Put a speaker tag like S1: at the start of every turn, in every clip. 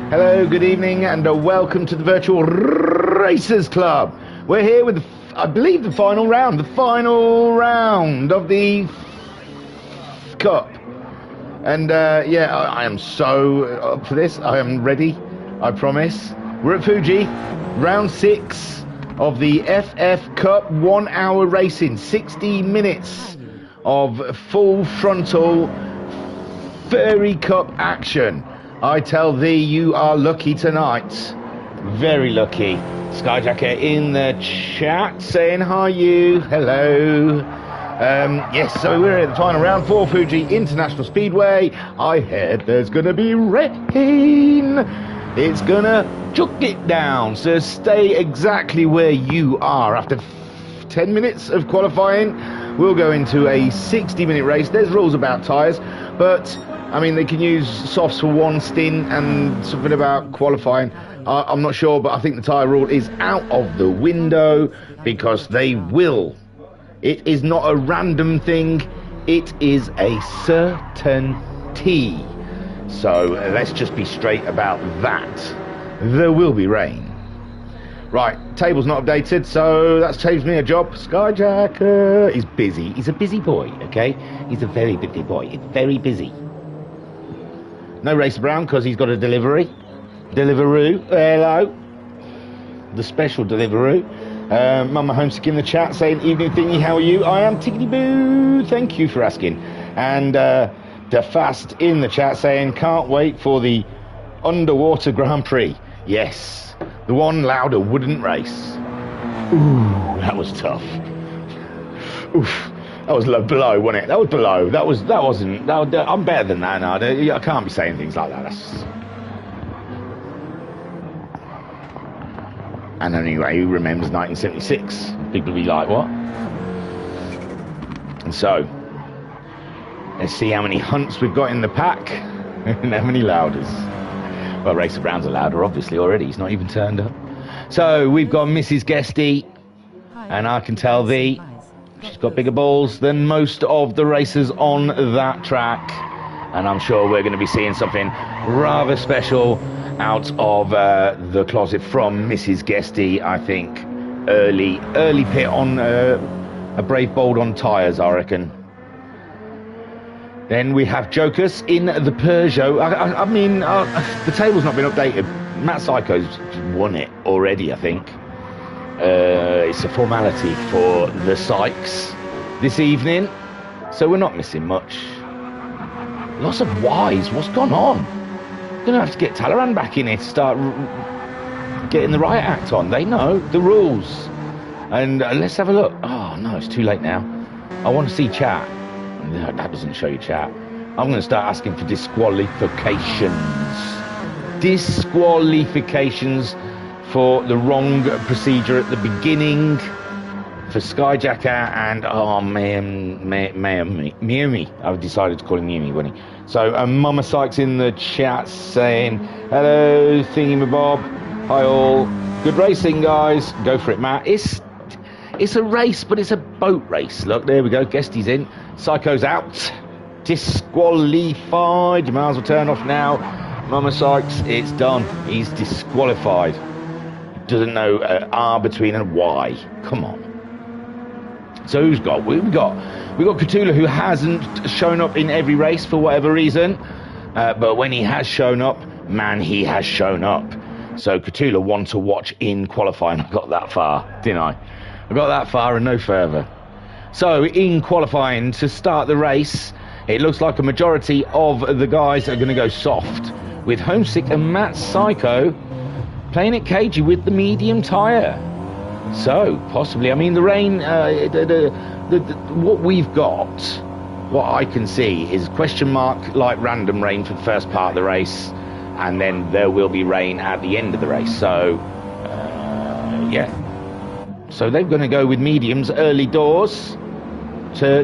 S1: Hello, good evening, and welcome to the Virtual Racers Club. We're here with, I believe, the final round of the Cup. And yeah, I am so up for this. I am ready, I promise. We're at Fuji, round 6 of the FF Cup, 1 hour racing, 60 minutes of full frontal Furry Cup action. I tell thee, you are lucky tonight. Very lucky. Skyjacker in the chat saying hi, you. Hello. Yes, so we're at the final round for Fuji International Speedway. I heard there's going to be rain. It's going to chuck it down. So stay exactly where you are. After 10 minutes of qualifying, we'll go into a 60-minute race. There's rules about tyres, but I mean, they can use softs for one stint and something about qualifying. I'm not sure, but I think the tyre rule is out of the window because they will. It is not a random thing. It is a certainty. So let's just be straight about that. There will be rain. Right, table's not updated, so that's changed me a job. Skyjacker. He's busy. He's a busy boy, okay? He's a very busy boy. He's very busy. No Racer Brown because he's got a delivery. Deliveroo, hello. The special Deliveroo. Mama Homesick in the chat saying, evening thingy, how are you? I am Tickety Boo, thank you for asking. And DeFast in the chat saying, can't wait for the Underwater Grand Prix. Yes, the one Lauda wouldn't race. Ooh, that was tough. Oof. That was below, wasn't it? That was below. I'm better than that now. I can't be saying things like that. And anyway, who remembers 1976? People will be like, what? And so, let's see how many Hunts we've got in the pack and how many Lauders. Well, Racer Brown's a Lauder, obviously, already. He's not even turned up. So, we've got Mrs. Guesty, and I can tell thee, she's got bigger balls than most of the racers on that track. And I'm sure we're going to be seeing something rather special out of the closet from Mrs. Guesty. I think early pit on a Brave Bold on tyres, I reckon. Then we have Jokers in the Peugeot. I mean, the table's not been updated. Matt Psycho's won it already, I think. It's a formality for the Sykes this evening, so we're not missing much. Lots of Ys. What's gone on? Gonna have to get Talleyrand back in here to start getting the riot act on. They know the rules. And let's have a look. Oh no, it's too late now. I want to see chat. No, that doesn't show you chat. I'm going to start asking for disqualifications. Disqualifications for the wrong procedure at the beginning for Skyjacker and Miumi. I've decided to call him Miumi, wasn't he? So Mama Sykes in the chat saying, hello thingy-mabob, hi all, good racing guys, go for it Matt. It's a race, but it's a boat race. Look, there we go, Guesty's in, Psycho's out, disqualified, your miles will turn off now. Mama Sykes, it's done, he's disqualified. Doesn't know R between and Y. Come on. So who's got? We've got Cthulhu, who hasn't shown up in every race for whatever reason, but when he has shown up, man, he has shown up. So Cthulhu won to watch in qualifying. I got that far, didn't I? I got that far and no further. So in qualifying to start the race, it looks like a majority of the guys are going to go soft, with Homesick and Matt Psycho playing it cagey with the medium tyre. So, possibly, I mean, the rain, what we've got, what I can see is question mark, like random rain for the first part of the race, and then there will be rain at the end of the race. So, yeah. So they're going to go with mediums early doors to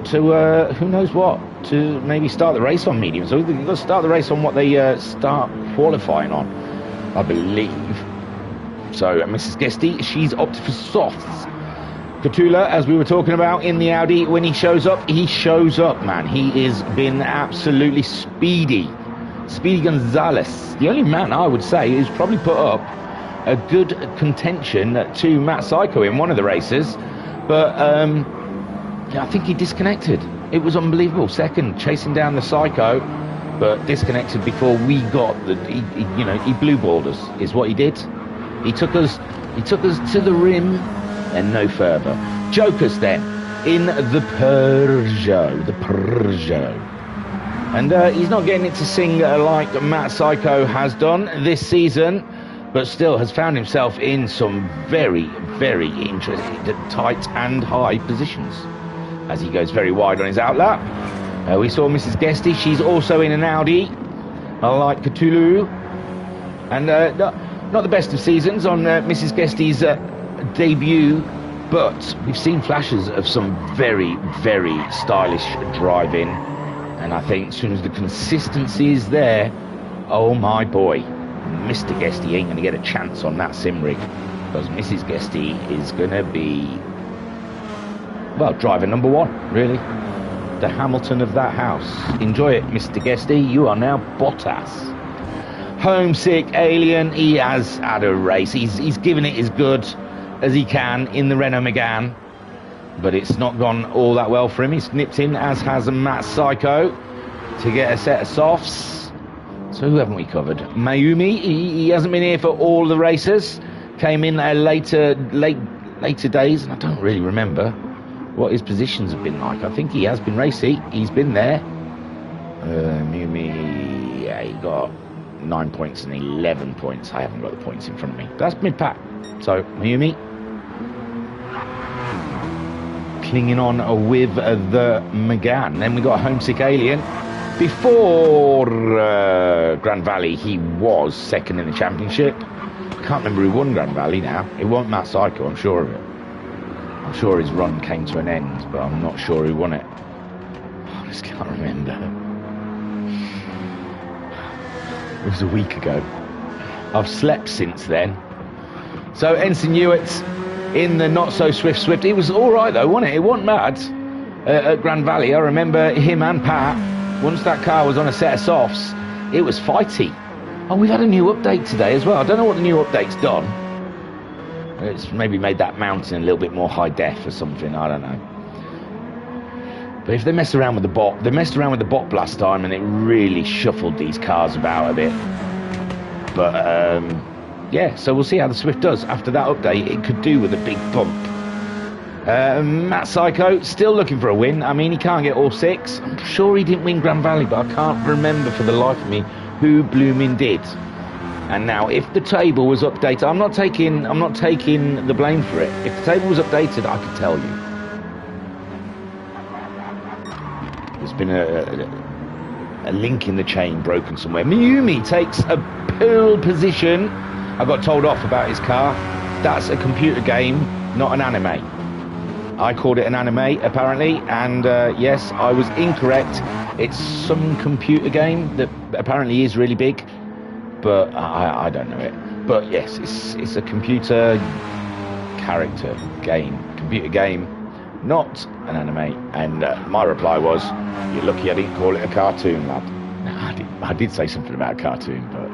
S1: who knows what, to maybe start the race on mediums. So they've got to start the race on what they start qualifying on, I believe. So Mrs. Guesty, she's opted for softs. Cotula, as we were talking about in the Audi, when he shows up, man. He is been absolutely speedy. Speedy Gonzalez, the only man I would say who's probably put up a good contention to Matt Psycho in one of the races, but I think he disconnected. It was unbelievable. Second, chasing down the Psycho, but disconnected before we got the. He blue balled us. Is what he did. He took us to the rim and no further. Jokers then in the Peugeot, and he's not getting it to sing like Matt Psycho has done this season, but still has found himself in some very, very interesting, tight and high positions as he goes very wide on his outlap. We saw Mrs. Guesty. She's also in an Audi, like Cthulhu, and not the best of seasons on Mrs. Guesty's debut, but we've seen flashes of some very, very stylish driving, and I think as soon as the consistency is there, oh my boy, Mr. Guesty ain't going to get a chance on that sim rig, because Mrs. Guesty is going to be, well, driver number one, really. The Hamilton of that house. Enjoy it, Mr. Guesty. You are now Bottas. Homesick Alien, he has had a race. He's given it as good as he can in the Renault Megane, but it's not gone all that well for him. He's nipped in, as has Matt Psycho, to get a set of softs. So who haven't we covered? Mayumi, he hasn't been here for all the races. Came in at later days, and I don't really remember what his positions have been like. I think he has been racing. He's been there. Mayumi, yeah, he got 9 points and 11 points. I haven't got the points in front of me. That's mid-pack. So, Mayumi clinging on with the Megane. Then we got Homesick Alien. Before Grand Valley, he was second in the championship. I can't remember who won Grand Valley now. It wasn't Matt Psycho, I'm sure of it. I'm sure his run came to an end, but I'm not sure who won it. I just can't remember. It was a week ago. I've slept since then. So Ensign Hewitt's in the not so swift. It was all right though, wasn't it? It wasn't bad at Grand Valley. I remember him and Pat. Once that car was on a set of softs, it was fighty. Oh, we've had a new update today as well. I don't know what the new update's done. It's maybe made that mountain a little bit more high def or something. I don't know. But if they mess around with the bot, they messed around with the bot last time, and it really shuffled these cars about a bit. But yeah, so we'll see how the Swift does after that update. It could do with a big bump. Matt Psycho still looking for a win. I mean, he can't get all six. I'm sure he didn't win Grand Valley, but I can't remember for the life of me who blooming did. And now, if the table was updated, I'm not taking the blame for it. If the table was updated, I could tell you. There's been a link in the chain broken somewhere. Mayumi takes a pole position. I got told off about his car. That's a computer game, not an anime. I called it an anime, apparently, and yes, I was incorrect. It's some computer game that apparently is really big, but I don't know it. But yes, it's a computer character game, computer game, not an anime. And my reply was, "You're lucky I didn't call it a cartoon, lad." I did say something about a cartoon, but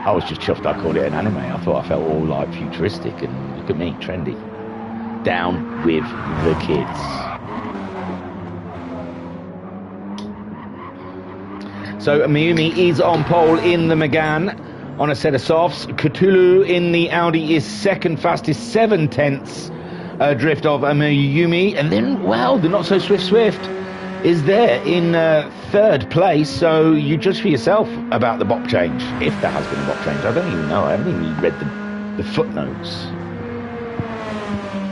S1: I was just chuffed I called it an anime. I thought I felt all like futuristic, and look at me, trendy. Down with the kids. So Mayumi is on pole in the Megane on a set of softs. Cthulhu in the Audi is second fastest, 7/10 drift of Mayumi. And then, well, the not so swift is there in third place. So you judge for yourself about the bop change, if there has been a bop change. I don't even know. I haven't even read the footnotes.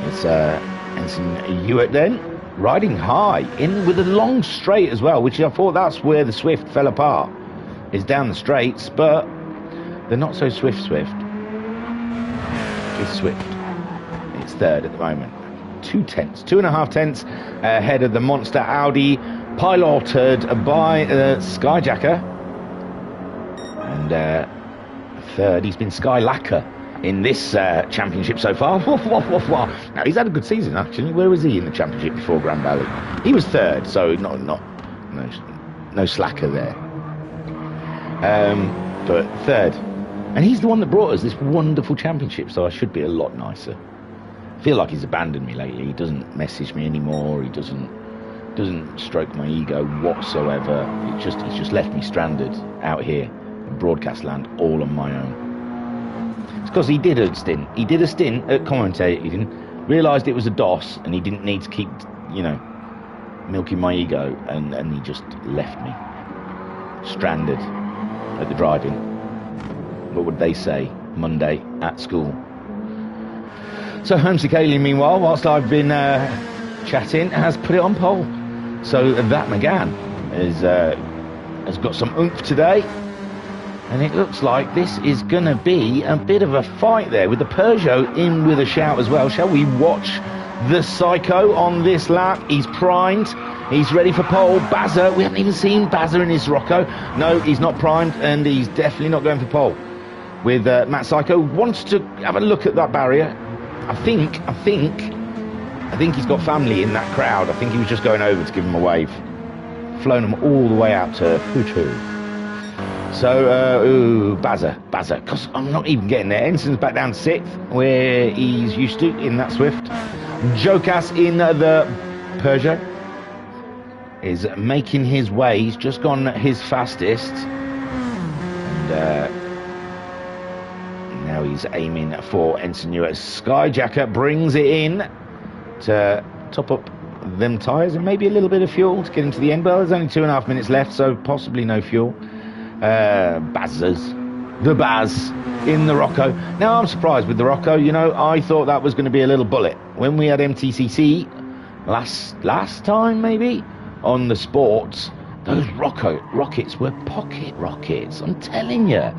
S1: It's Ensign Hewitt then, riding high, in with a long straight as well, which I thought that's where the Swift fell apart, is down the straights, but the not so swift is Swift. It's third at the moment. 2.5 tenths ahead of the monster Audi, piloted by Skyjacker. And third, he's been Skylacker. in this championship so far. Now, he's had a good season, actually. Where was he in the championship before Grand Valley? He was third, so no slacker there. But third. And he's the one that brought us this wonderful championship, so I should be a lot nicer. I feel like he's abandoned me lately. He doesn't message me anymore. He doesn't stroke my ego whatsoever. He's just left me stranded out here in broadcast land all on my own. It's because he did a stint. He did a stint at commentating, realised it was a DOS, and he didn't need to keep, milking my ego, and he just left me stranded at the drive-in. What would they say Monday at school? So Homesick Alien, meanwhile, whilst I've been chatting, has put it on pole. So that McGann has got some oomph today, and it looks like this is going to be a bit of a fight there, with the Peugeot in with a shout as well. Shall we watch the Psycho on this lap? He's primed. He's ready for pole. Bazza, we haven't even seen Bazza in his Rocco. No, he's not primed, and he's definitely not going for pole. With Matt Psycho wants to have a look at that barrier. I think he's got family in that crowd. I think he was just going over to give him a wave. Flown him all the way out to Hutu. So, Bazza, because I'm not even getting there. Enson's back down to 6th, where he's used to in that Swift. Jokas in the Peugeot is making his way. He's just gone his fastest. And now he's aiming for Ensign Newer. Skyjacker brings it in to top up them tyres and maybe a little bit of fuel to get into the end. Well, there's only 2.5 minutes left, so possibly no fuel. The Baz in the Rocco. Now, I'm surprised with the Rocco. I thought that was going to be a little bullet. When we had MTCC last time, maybe, on the sports, those rockets were pocket rockets. I'm telling you.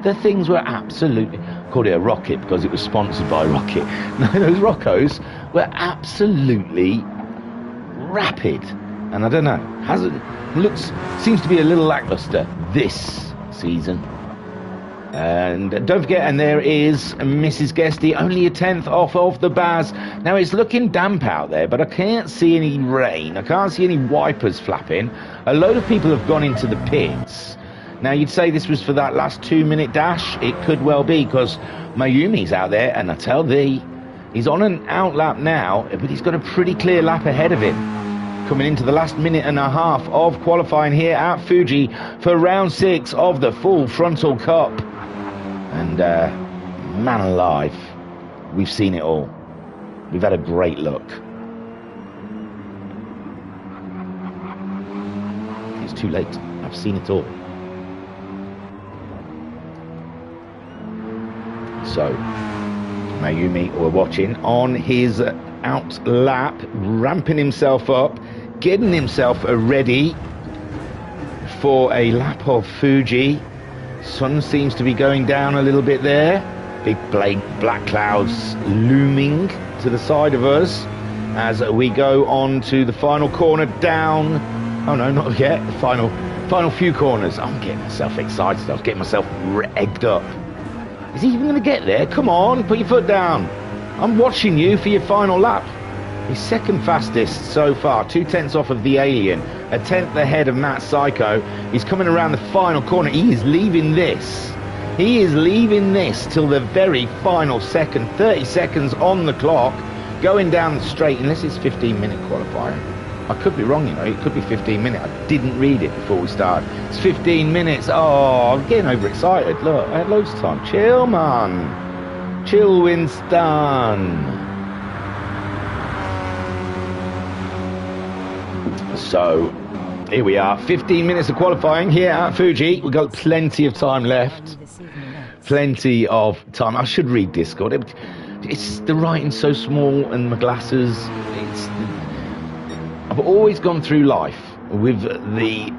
S1: The things were absolutely... called it a rocket because it was sponsored by Rocket. No, those Roccos were absolutely rapid. And I don't know, seems to be a little lackluster this season. And don't forget, and there is Mrs. Guesty, only a 10th off of the Baz. Now, it's looking damp out there, but I can't see any rain. I can't see any wipers flapping. A load of people have gone into the pits. Now, you'd say this was for that last 2-minute dash. It could well be, because Mayumi's out there, and I tell thee, he's on an out lap now, but he's got a pretty clear lap ahead of him. Coming into the last minute and a half of qualifying here at Fuji for round 6 of the full frontal cup. And, man alive, we've seen it all. We've had a great look. It's too late. I've seen it all. So, Mayumi, we're watching on his out lap, ramping himself up, getting himself ready for a lap of Fuji. Sun seems to be going down a little bit there. Big black clouds looming to the side of us as we go on to the final corner down. Oh no, not yet. The final few corners. I'm getting myself excited. I was getting myself egged up. Is he even going to get there? Come on, put your foot down. I'm watching you for your final lap. He's second fastest so far, 2/10 off of the Alien, a 10th ahead of Matt Psycho. He's coming around the final corner. He is leaving this. He is leaving this till the very final second. 30 seconds on the clock, going down the straight, unless it's 15-minute qualifying. I could be wrong, it could be 15 minutes. I didn't read it before we started. It's 15 minutes. Oh, I'm getting overexcited. Look, I had loads of time. Chill, man. Chill, Winston. So, here we are. 15 minutes of qualifying here at Fuji. We've got plenty of time left. Plenty of time. I should read Discord. It's the writing so small and my glasses. I've always gone through life with the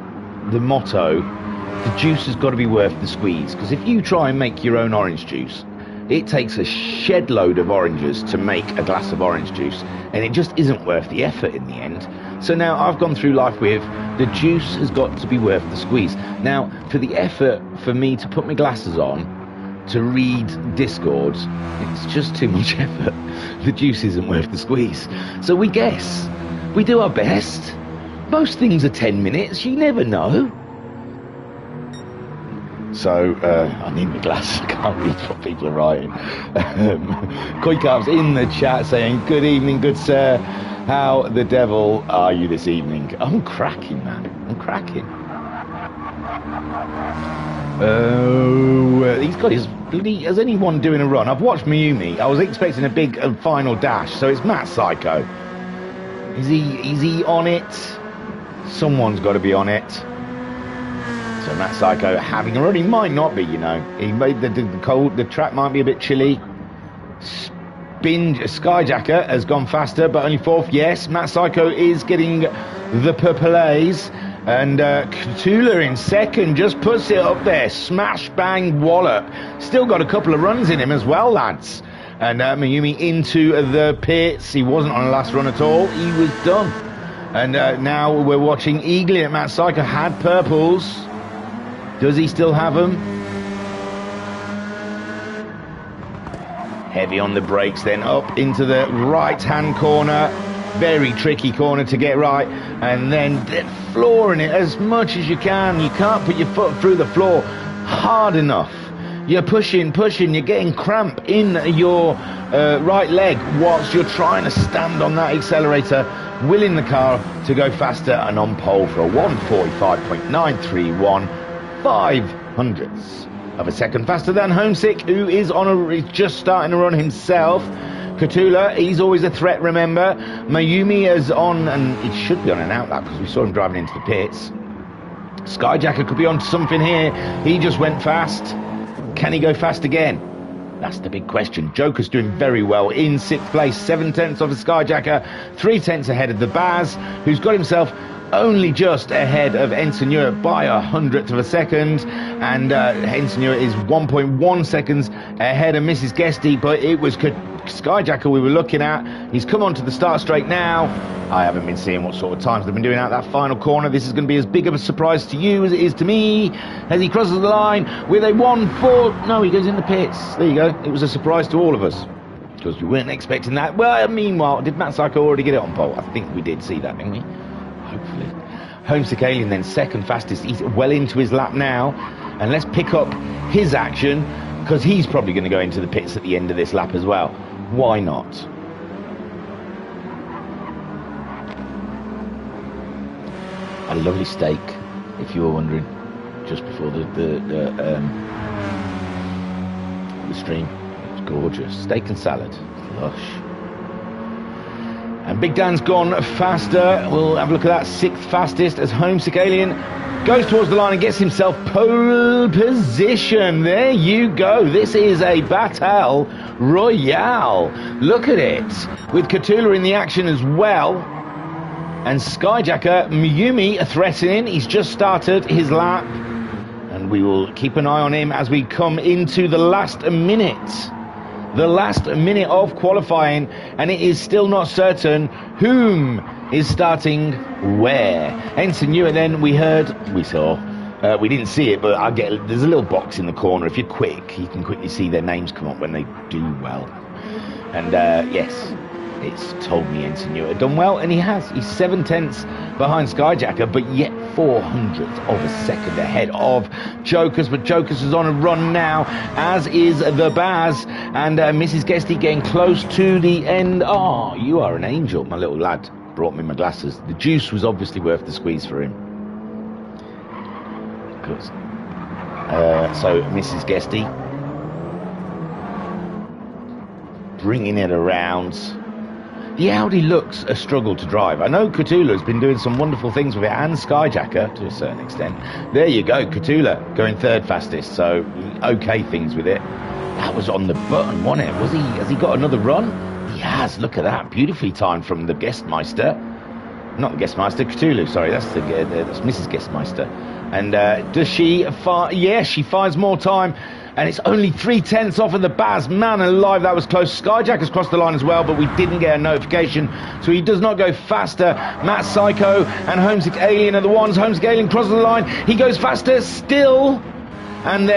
S1: motto, the juice has got to be worth the squeeze. Because if you try and make your own orange juice, it takes a shed load of oranges to make a glass of orange juice, and it just isn't worth the effort in the end. So now I've gone through life with the juice has got to be worth the squeeze. Now, for the effort for me to put my glasses on to read Discord, it's just too much effort. The juice isn't worth the squeeze. So we guess. We do our best. Most things are 10 minutes, you never know. So, I need my glasses, I can't read what people are writing. Koikav's in the chat saying, good evening, good sir. How the devil are you this evening? I'm cracking, man. I'm cracking. He's got his bloody... Has anyone doing a run? I've watched Mayumi. I was expecting a big final dash, so it's Matt Psycho. Is he on it? Someone's got to be on it. So Matt Psycho having a run. He might not be, you know. He made the track might be a bit chilly. Skyjacker has gone faster, but only fourth. Yes, Matt Psycho is getting the purple A's. And Cthulhu in second just puts it up there. Smash, bang, wallop. Still got a couple of runs in him as well, lads. And Mayumi into the pits. He wasn't on the last run at all. He was done. And now we're watching eagerly at Matt Psycho. Had purples. Does he still have them? Heavy on the brakes, then up into the right-hand corner. Very tricky corner to get right, and then flooring it as much as you can. You can't put your foot through the floor hard enough. You're pushing, you're getting cramp in your right leg whilst you're trying to stand on that accelerator, willing the car to go faster, and on pole for a 1:45.931, 500ths of a second faster than Homesick, who is just starting to run himself. Cthulhu, he's always a threat, remember. Mayumi is on, and it should be on an outlap because we saw him driving into the pits. Skyjacker could be on something here. He just went fast. Can he go fast again? That's the big question. Joker's doing very well in 6th place, 7/10 of the Skyjacker, 3/10 ahead of the Baz, who's got himself only just ahead of Enseigneur by 100th of a second, and Enseigneur is 1.1 seconds ahead of Mrs. Guesty, but it was Skyjacker we were looking at. He's come onto the start straight now. I haven't been seeing what sort of times they've been doing out that final corner. This is going to be as big of a surprise to you as it is to me, as he crosses the line with a 1-4. No, he goes in the pits. There you go. It was a surprise to all of us, because we weren't expecting that. Well, meanwhile, did Matt Psycho already get it on pole? I think we did see that, didn't we? Hopefully. Homesick Alien then second fastest. He's well into his lap now, and let's pick up his action, because he's probably going to go into the pits at the end of this lap as well. Why not? A lovely steak, if you were wondering, just before the stream. It's gorgeous. Steak and salad, lush. And Big Dan's gone faster. We'll have a look at that. 6th fastest as Homesick Alien goes towards the line and gets himself pole position. There you go. This is a Battle Royale. Look at it. With Cthulhu in the action as well. And Skyjacker, Mayumi threatening. He's just started his lap. And we will keep an eye on him as we come into the last minute. The last minute of qualifying, and it is still not certain whom is starting where. Enseigneur, then we saw, we didn't see it, but there's a little box in the corner. If you're quick, you can quickly see their names come up when they do well. And yes, it's told me Enseigneur had done well, and he has. He's 7/10 behind Skyjacker, but yet 400th of a second ahead of Jokers. But Jokers is on a run now, as is the Baz, and Mrs. Guesty getting close to the end. Oh, you are an angel, my little lad. Brought me my glasses. The juice was obviously worth the squeeze for him. So Mrs. Guesty bringing it around. The Audi looks a struggle to drive. I know Cthulhu's been doing some wonderful things with it, and Skyjacker to a certain extent. There you go, Cthulhu going 3rd fastest, so okay things with it. That was on the button, wasn't it? Has he got another run? He has. Look at that, beautifully timed from the Guestmeister. Not the Guestmeister, Cthulhu. Sorry, that's Mrs. Guestmeister. And does she fire? Yes, she finds more time. And it's only 3/10 off of the Baz. Man alive, that was close. Skyjacker's crossed the line as well, but we didn't get a notification, so he does not go faster. Matt Psycho and Homesick Alien are the ones. Homesick Alien crosses the line. He goes faster still. and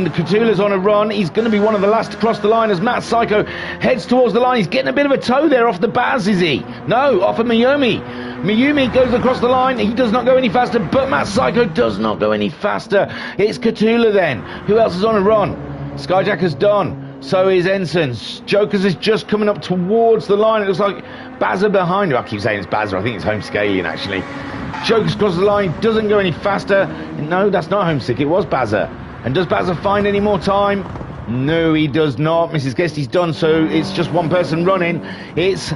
S1: Cthulhu's on a run. He's going to be one of the last to cross the line as Matt Psycho heads towards the line. He's getting a bit of a toe there off the Baz, is he? No, off of Mayumi. Mayumi goes across the line. He does not go any faster, but Matt Psycho does not go any faster. It's Cthulhu then. Who else is on a run? Skyjacker's done. So is Ensign. Jokers is just coming up towards the line. It looks like Bazza behind him. I keep saying it's Bazza. I think it's Homesick Alien, actually. Jokers crosses the line. Doesn't go any faster. No, that's not Homesick. It was Bazza. And does Bazza find any more time? No, he does not. Mrs. Guesty's done, so it's just one person running. It's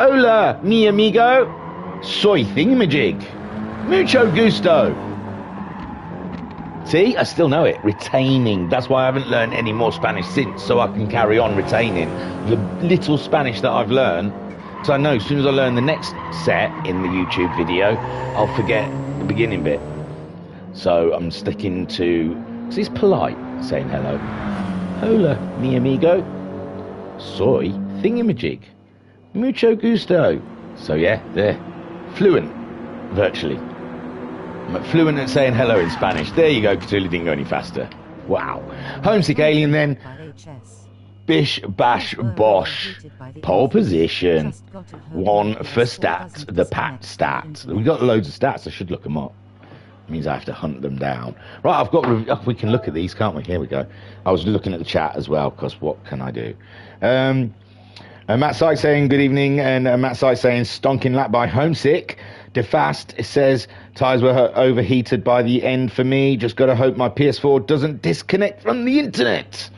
S1: Hola, mi amigo. Soy thingamajig. Mucho gusto. See, I still know it. Retaining. That's why I haven't learned any more Spanish since, so I can carry on retaining the little Spanish that I've learned. So I know as soon as I learn the next set in the YouTube video, I'll forget the beginning bit. So I'm sticking to, because it's polite, saying hello. Hola, mi amigo. Soy thingamajig. Mucho gusto. So yeah, they're fluent, virtually. I'm fluent at saying hello in Spanish. There you go, Cthulhu didn't go any faster. Wow. Homesick Alien then. Bish, bash, bosh. Pole position. One for stats. The Pat stats. We've got loads of stats. I should look them up. It means I have to hunt them down. Right, we can look at these, can't we? Here we go. I was looking at the chat as well, because what can I do? Matt Sykes saying good evening, and Matt Sykes saying stonking lap by Homesick. DeFast says tyres were overheated by the end for me. Just got to hope my PS4 doesn't disconnect from the internet.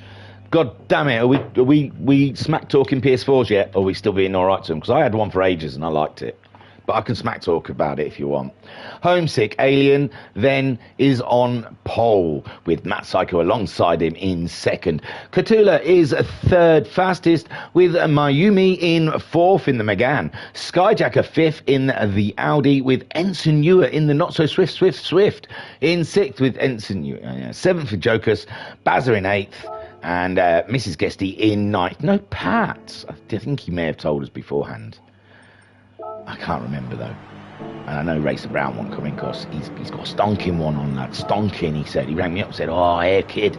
S1: God damn it! Are we smack talking PS4s yet? Or are we still being all right to them? Because I had one for ages and I liked it. But I can smack talk about it if you want. Homesick Alien then is on pole with Matt Psycho alongside him in second. Cthulhu is third fastest with Mayumi in fourth in the Megane. Skyjacker fifth in the Audi with Ensign Ewer in the not so swift in sixth with Ensign Ewer. Seventh with Jokers. Bazza in eighth. And Mrs. Guesty in ninth. No, Pat. I think he may have told us beforehand. I can't remember though. And I know Racer Brown won't come in because he's got a stonking one on that. Stonking, he said. He rang me up and said, oh, hey kid,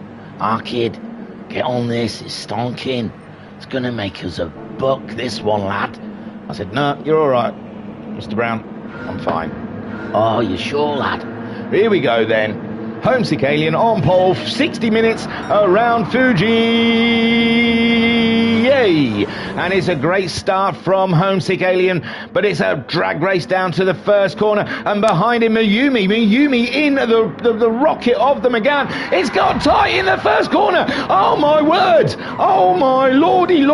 S1: get on this, it's stonking. It's going to make us a buck, this one, lad. I said, no, you're all right, Mr. Brown, I'm fine. Oh, you sure, lad? Here we go then. Homesick Alien on pole, 60 minutes around Fuji. Yay! And it's a great start from Homesick Alien, but it's a drag race down to the first corner, and behind him Mayumi in the rocket of the Megane. It's got tight in the first corner. Oh my word! Oh my lordy.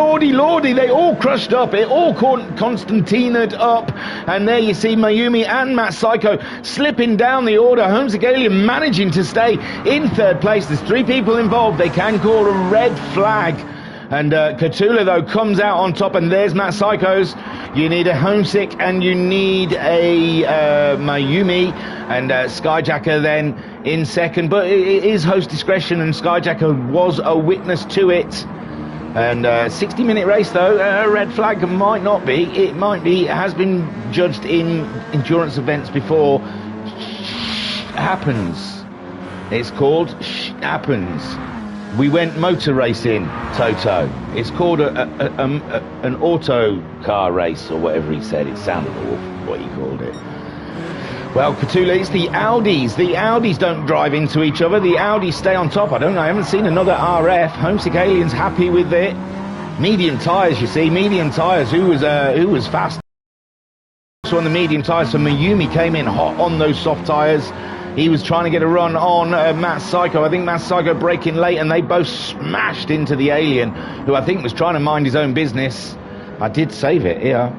S1: They all crushed up. It all Constantinaed up, and there you see Mayumi and Matt Psycho slipping down the order. Homesick Alien managing to stay in third place. There's three people involved. They can call a red flag. And Cthulhu, though, comes out on top, and there's Matt Psycho's. You need a Homesick, and you need a Mayumi, and Skyjacker then in second. But it is host discretion, and Skyjacker was a witness to it. And 60-minute race, though, a red flag might not be. It might be. It has been judged in endurance events before. Happens. It's called happens. We went motor racing, Toto. It's called an auto car race, or whatever he said. It sounded awful, what he called it. Well, Cthulhu, it's the Audis. The Audis don't drive into each other. The Audis stay on top. I haven't seen another RF. Homesick Alien's happy with it. Medium tyres, you see. Medium tyres. Who was fast? So on the medium tyres, so Mayumi came in hot on those soft tyres. He was trying to get a run on Matt Psycho. I think Matt Psycho braking late, and they both smashed into the Alien, who I think was trying to mind his own business. I did save it, yeah.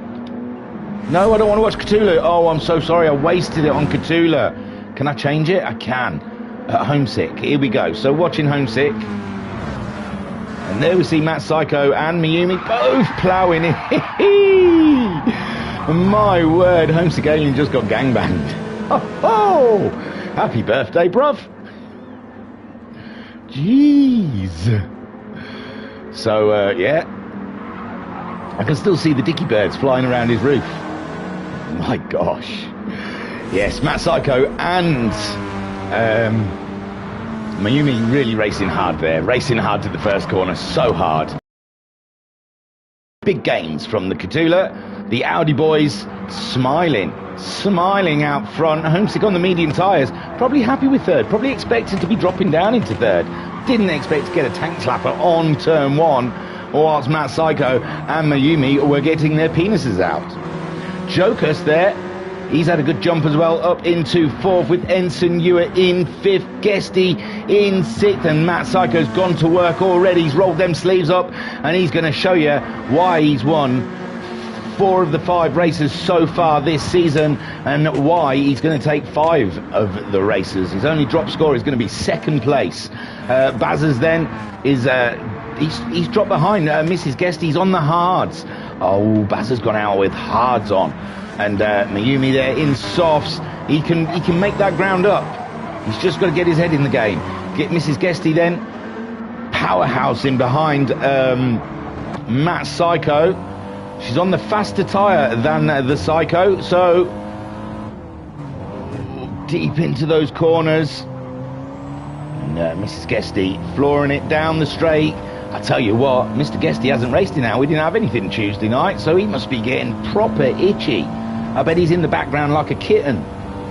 S1: No, I don't want to watch Cthulhu. Oh, I'm so sorry. I wasted it on Cthulhu. Can I change it? I can. Homesick. Here we go. So watching Homesick. And there we see Matt Psycho and Mayumi both ploughing in. My word, Homesick Alien just got gangbanged. Oh! Happy birthday, bruv. Jeez. So, yeah. I can still see the dicky birds flying around his roof. My gosh. Yes, Matt Psycho and Mayumi really racing hard there, racing hard to the first corner, so hard. Big gains from the Catula, the Audi boys smiling out front. Homesick on the medium tyres, probably happy with third, probably expected to be dropping down into third. Didn't expect to get a tank slapper on turn one, whilst Matt Psycho and Mayumi were getting their penises out. Jokus there, he's had a good jump as well, up into fourth with Ensign Ewer in fifth, Guesty in sixth, and Matt Psycho's gone to work already. He's rolled them sleeves up, and he's going to show you why he's won 4 of the 5 races so far this season, and why he's going to take 5 of the races. His only drop score is going to be second place. Bazers then is he's dropped behind Mrs. Guesty's on the hards. Oh, Bazers gone out with hards on, and Mayumi there in softs. He can make that ground up. He's just got to get his head in the game. Get Mrs. Guesty then powerhouse in behind Matt Psycho. She's on the faster tyre than the Psycho, so deep into those corners. And Mrs. Guesty flooring it down the straight. I tell you what, Mr. Guesty hasn't raced in now. We didn't have anything Tuesday night, so he must be getting proper itchy. I bet he's in the background like a kitten,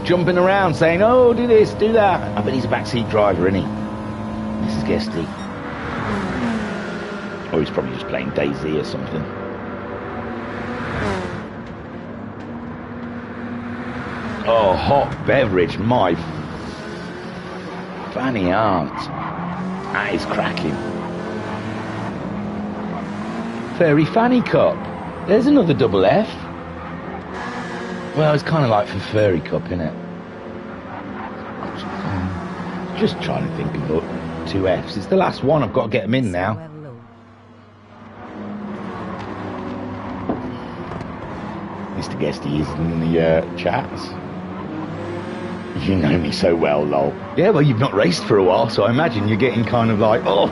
S1: jumping around saying, oh, do this, do that. I bet he's a backseat driver, isn't he? Mrs. Guesty. Or he's probably just playing Daisy or something. Oh, hot beverage, my fanny aunt. That is cracking. Fairy Fanny Cup. There's another double F. Well, it's kind of like for Furry Cup, innit? Just trying to think of 2 Fs. It's the last one. I've got to get them in now. Mr. Guesty is in the chats. You know me so well, lol. Yeah, well, you've not raced for a while, so I imagine you're getting kind of like, oh,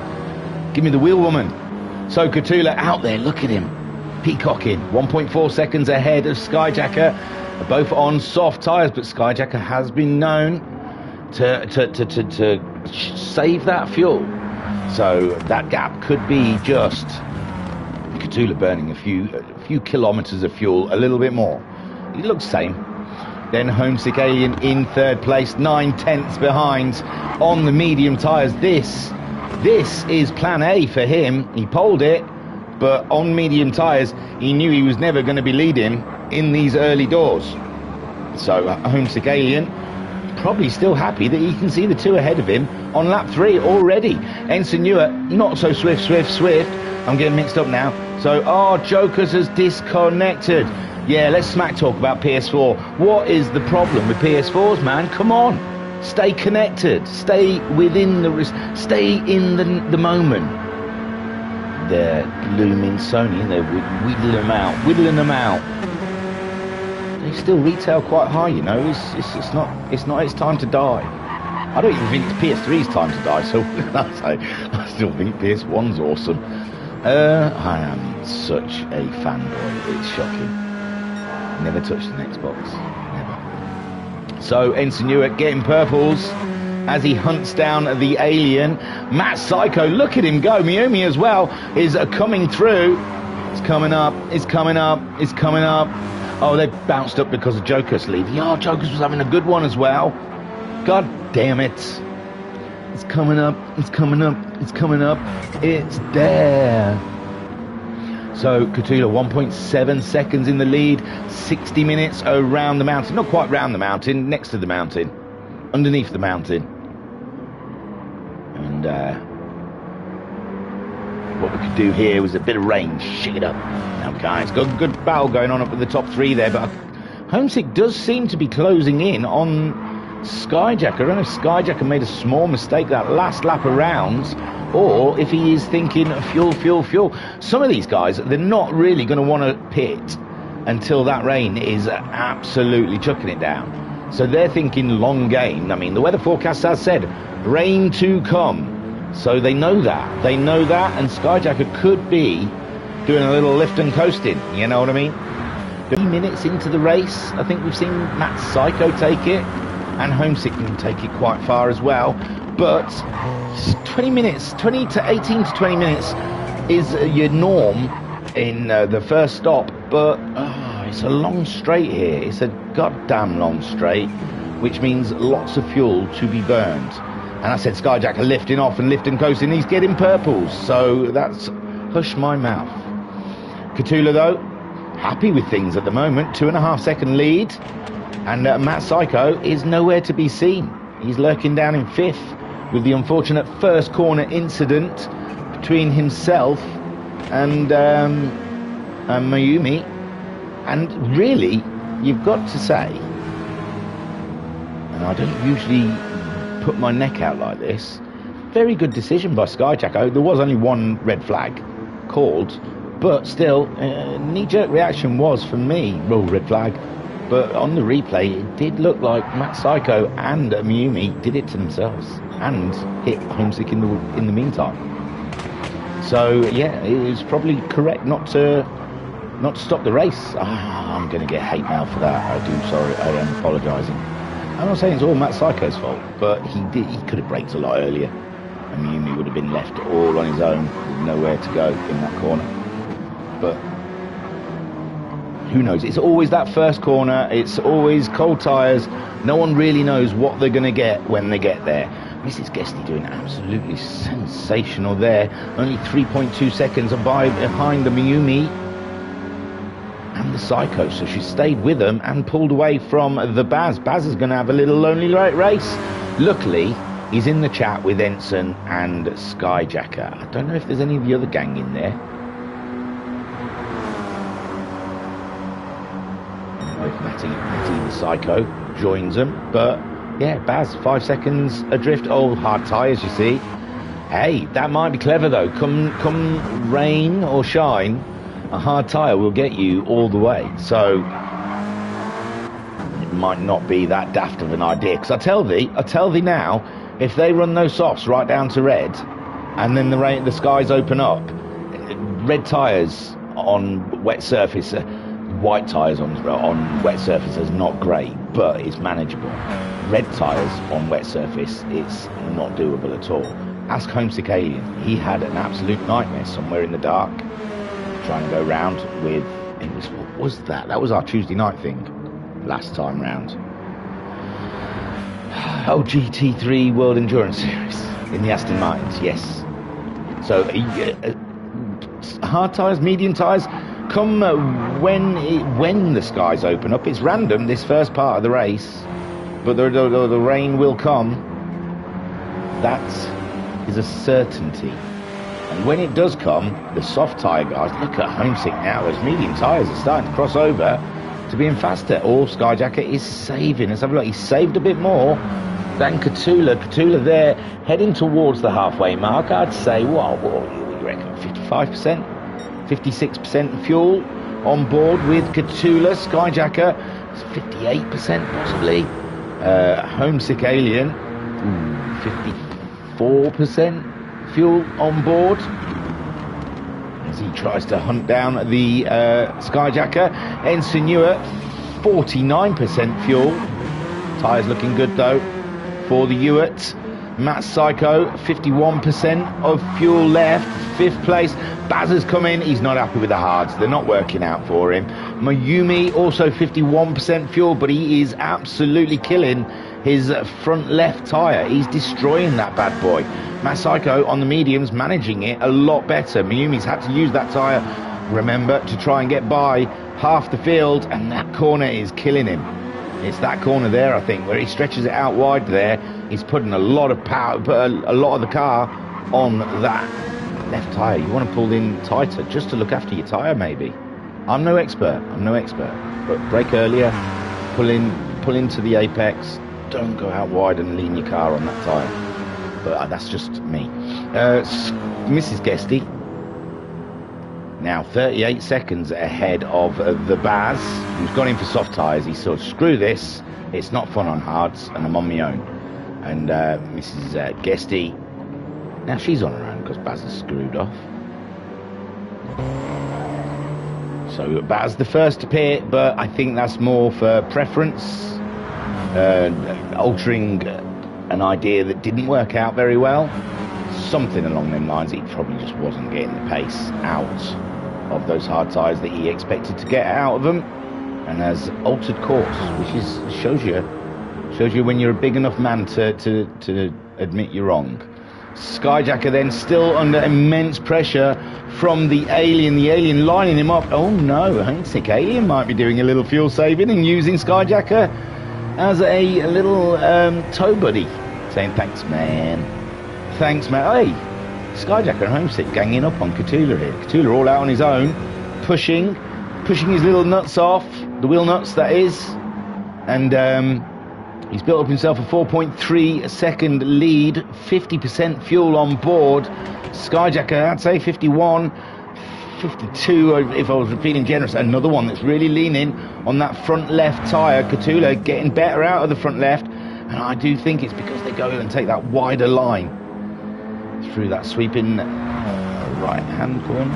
S1: give me the wheel, woman. So Catula out there, look at him, peacocking, 1.4 seconds ahead of Skyjacker. They're both on soft tyres, but Skyjacker has been known to save that fuel. So that gap could be just Catula burning a few kilometres of fuel, a little bit more. It looks same. Then Homesick Alien in third place, 9/10 behind on the medium tyres. This is plan A for him. He poled it, but on medium tyres, he knew he was never going to be leading in these early doors. So Homesick Alien probably still happy that he can see the 2 ahead of him on lap 3 already. Ensign Ewer, not so swift. I'm getting mixed up now. So, Jokers has disconnected. Yeah, let's smack talk about PS4. What is the problem with PS4s, man? Come on. Stay connected. Stay within stay in the moment. They're looming Sony. They're whittling them out. They still retail quite high, you know. It's not its time to die. I don't even think it's PS3's time to die. So I still think PS1's awesome. I am such a fanboy. It's shocking. Never touched an Xbox. Never. So Ensign Ewer getting purples as he hunts down the Alien. Matt Psycho, look at him go. Mayumi as well is coming through. It's coming up. Oh, they bounced up because of Joker's lead. Yeah, Joker's was having a good one as well. God damn it. It's coming up. It's there. So Catula 1.7 seconds in the lead, 60 minutes around the mountain. Not quite round the mountain, next to the mountain, underneath the mountain. And what we could do here was a bit of range. Shake it up. Now guys, got a good battle going on up at the top 3 there, but Homesick does seem to be closing in on Skyjacker. I don't know if Skyjacker made a small mistake that last lap around, or if he is thinking fuel. Some of these guys, they're not really going to want to pit until that rain is absolutely chucking it down. So they're thinking long game. I mean, the weather forecast has said rain to come. So they know that. And Skyjacker could be doing a little lift and coasting. You know what I mean? 3 minutes into the race, I think we've seen Matt Psycho take it. And Homesick can take it quite far as well. but 20 minutes, 20 to 18 to 20 minutes is your norm in the first stop, but it's a long straight here. It's a goddamn long straight, which means lots of fuel to be burned. And I said Skyjacker lifting off and lifting coasting, he's getting purples, so that's hush my mouth. Catula though, happy with things at the moment, 2.5 second lead, and Matt Psycho is nowhere to be seen. He's lurking down in 5th with the unfortunate first corner incident between himself and Mayumi. And really, you've got to say, and I don't usually put my neck out like this, very good decision by Skyjacker. There was only one red flag called, but still, knee-jerk reaction was from me, red flag. But on the replay, it did look like Matt Psycho and Mayumi did it to themselves and hit Homesick in the meantime. So yeah, it was probably correct not to stop the race. I'm going to get hate mail for that. I am apologising. I'm not saying it's all Matt Psycho's fault, but he could have braked a lot earlier, and Mayumi would have been left all on his own with nowhere to go in that corner. But who knows? It's always that first corner. It's always cold tyres. No one really knows what they're going to get when they get there. Mrs. Guesty doing absolutely sensational there. Only 3.2 seconds behind the Mayumi and the Psycho. So she stayed with them and pulled away from the Baz. Baz is going to have a little lonely race. Luckily, he's in the chat with Ensign and Skyjacker. I don't know if there's any of the other gang in there. If Matty the Psycho joins them, but yeah, Baz 5 seconds adrift. Oh, hard tyres, you see. Hey, that might be clever though. Come rain or shine, a hard tyre will get you all the way. So it might not be that daft of an idea. Because I tell thee now, if they run those softs right down to red, and then the skies open up, red tyres on wet surface. White tyres on wet surface is not great, but it's manageable. Red tyres on wet surface, it's not doable at all. Ask Homesick Alien. He had an absolute nightmare somewhere in the dark trying to go round with... What was that? That was our Tuesday night thing last time round. Oh, GT3 World Endurance Series in the Aston Martins, yes. So, hard tyres, medium tyres, come when the skies open up. It's random, this first part of the race, but the rain will come. That is a certainty. And when it does come, the soft tyre guys, look at Homesick now. Those medium tyres are starting to cross over to being faster. All Skyjacker is saving. Let's have a look. He saved a bit more than Catula. Catula there, heading towards the halfway mark. I'd say, what you reckon, 55%? 56% fuel on board with Catula. Skyjacker, it's 58% possibly. Homesick Alien, 54% fuel on board as he tries to hunt down the Skyjacker. Ensign 49% fuel. Tyres looking good though for the Ewart. Matt Psycho, 51% of fuel left, 5th place. Baz has come in, he's not happy with the hards, they're not working out for him. Mayumi, also 51% fuel, but he is absolutely killing his front left tyre. He's destroying that bad boy. Matt Psycho on the mediums, managing it a lot better. Mayumi's had to use that tyre, remember, to try and get by half the field, and that corner is killing him. It's that corner there, I think, where he stretches it out wide there. He's putting a lot of power, a lot of the car on that left tyre. You want to pull in tighter just to look after your tyre, maybe. I'm no expert, but brake earlier, pull into the apex. Don't go out wide and lean your car on that tyre. But that's just me. Mrs. Guesty, now 38 seconds ahead of the Baz, who's gone in for soft tyres. He sort of, screw this, it's not fun on hards, and I'm on my own. And Mrs. Guesty, now she's on her own because Baz is screwed off. So Baz the first to pit, but I think that's more for preference, altering an idea that didn't work out very well. Something along them lines. He probably just wasn't getting the pace out of those hard tyres that he expected to get out of them, and has altered course, which shows you when you're a big enough man to admit you're wrong. Skyjacker then still under immense pressure from the Alien lining him up. Oh no, I think Alien might be doing a little fuel saving and using Skyjacker as a little tow buddy, saying thanks man. Hey, Skyjacker and Homesick ganging up on Cthulhu here. Cthulhu all out on his own, pushing his little nuts off, the wheel nuts that is, and he's built up himself a 4.3 second lead, 50% fuel on board. Skyjacker, I'd say 51, 52 if I was feeling generous. Another one that's really leaning on that front left tyre. Cthulhu getting better out of the front left, and I do think it's because they go and take that wider line through that sweeping right hand corner.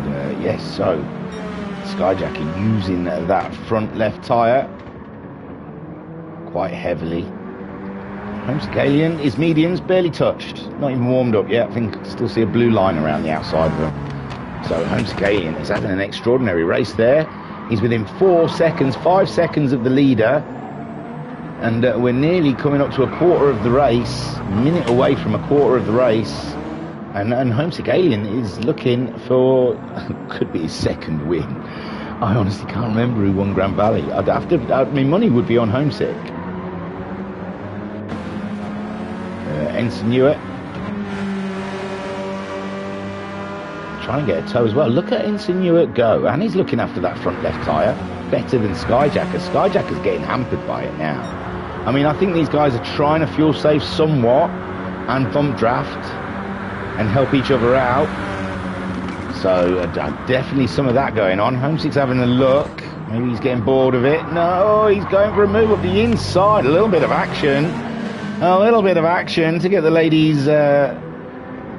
S1: And, yes, so Skyjacker using that front left tyre quite heavily. Homesick Alien, his mediums barely touched, not even warmed up yet. I think I can still see a blue line around the outside of them. So Homesick Alien is having an extraordinary race there. He's within 5 seconds of the leader, and we're nearly coming up to a quarter of the race, a minute away from a quarter of the race. And Homesick Alien is looking for, could be his second win. I honestly can't remember who won Grand Valley. Money would be on Homesick. Ensign Newitt trying to get a tow as well. Look at Ensign Newitt go, and he's looking after that front left tyre better than Skyjacker. Skyjacker's getting hampered by it now. I mean, I think these guys are trying to fuel save somewhat and bump draft and help each other out. So definitely some of that going on. Homesick's having a look. Maybe he's getting bored of it. No, he's going for a move up the inside. A little bit of action to get the ladies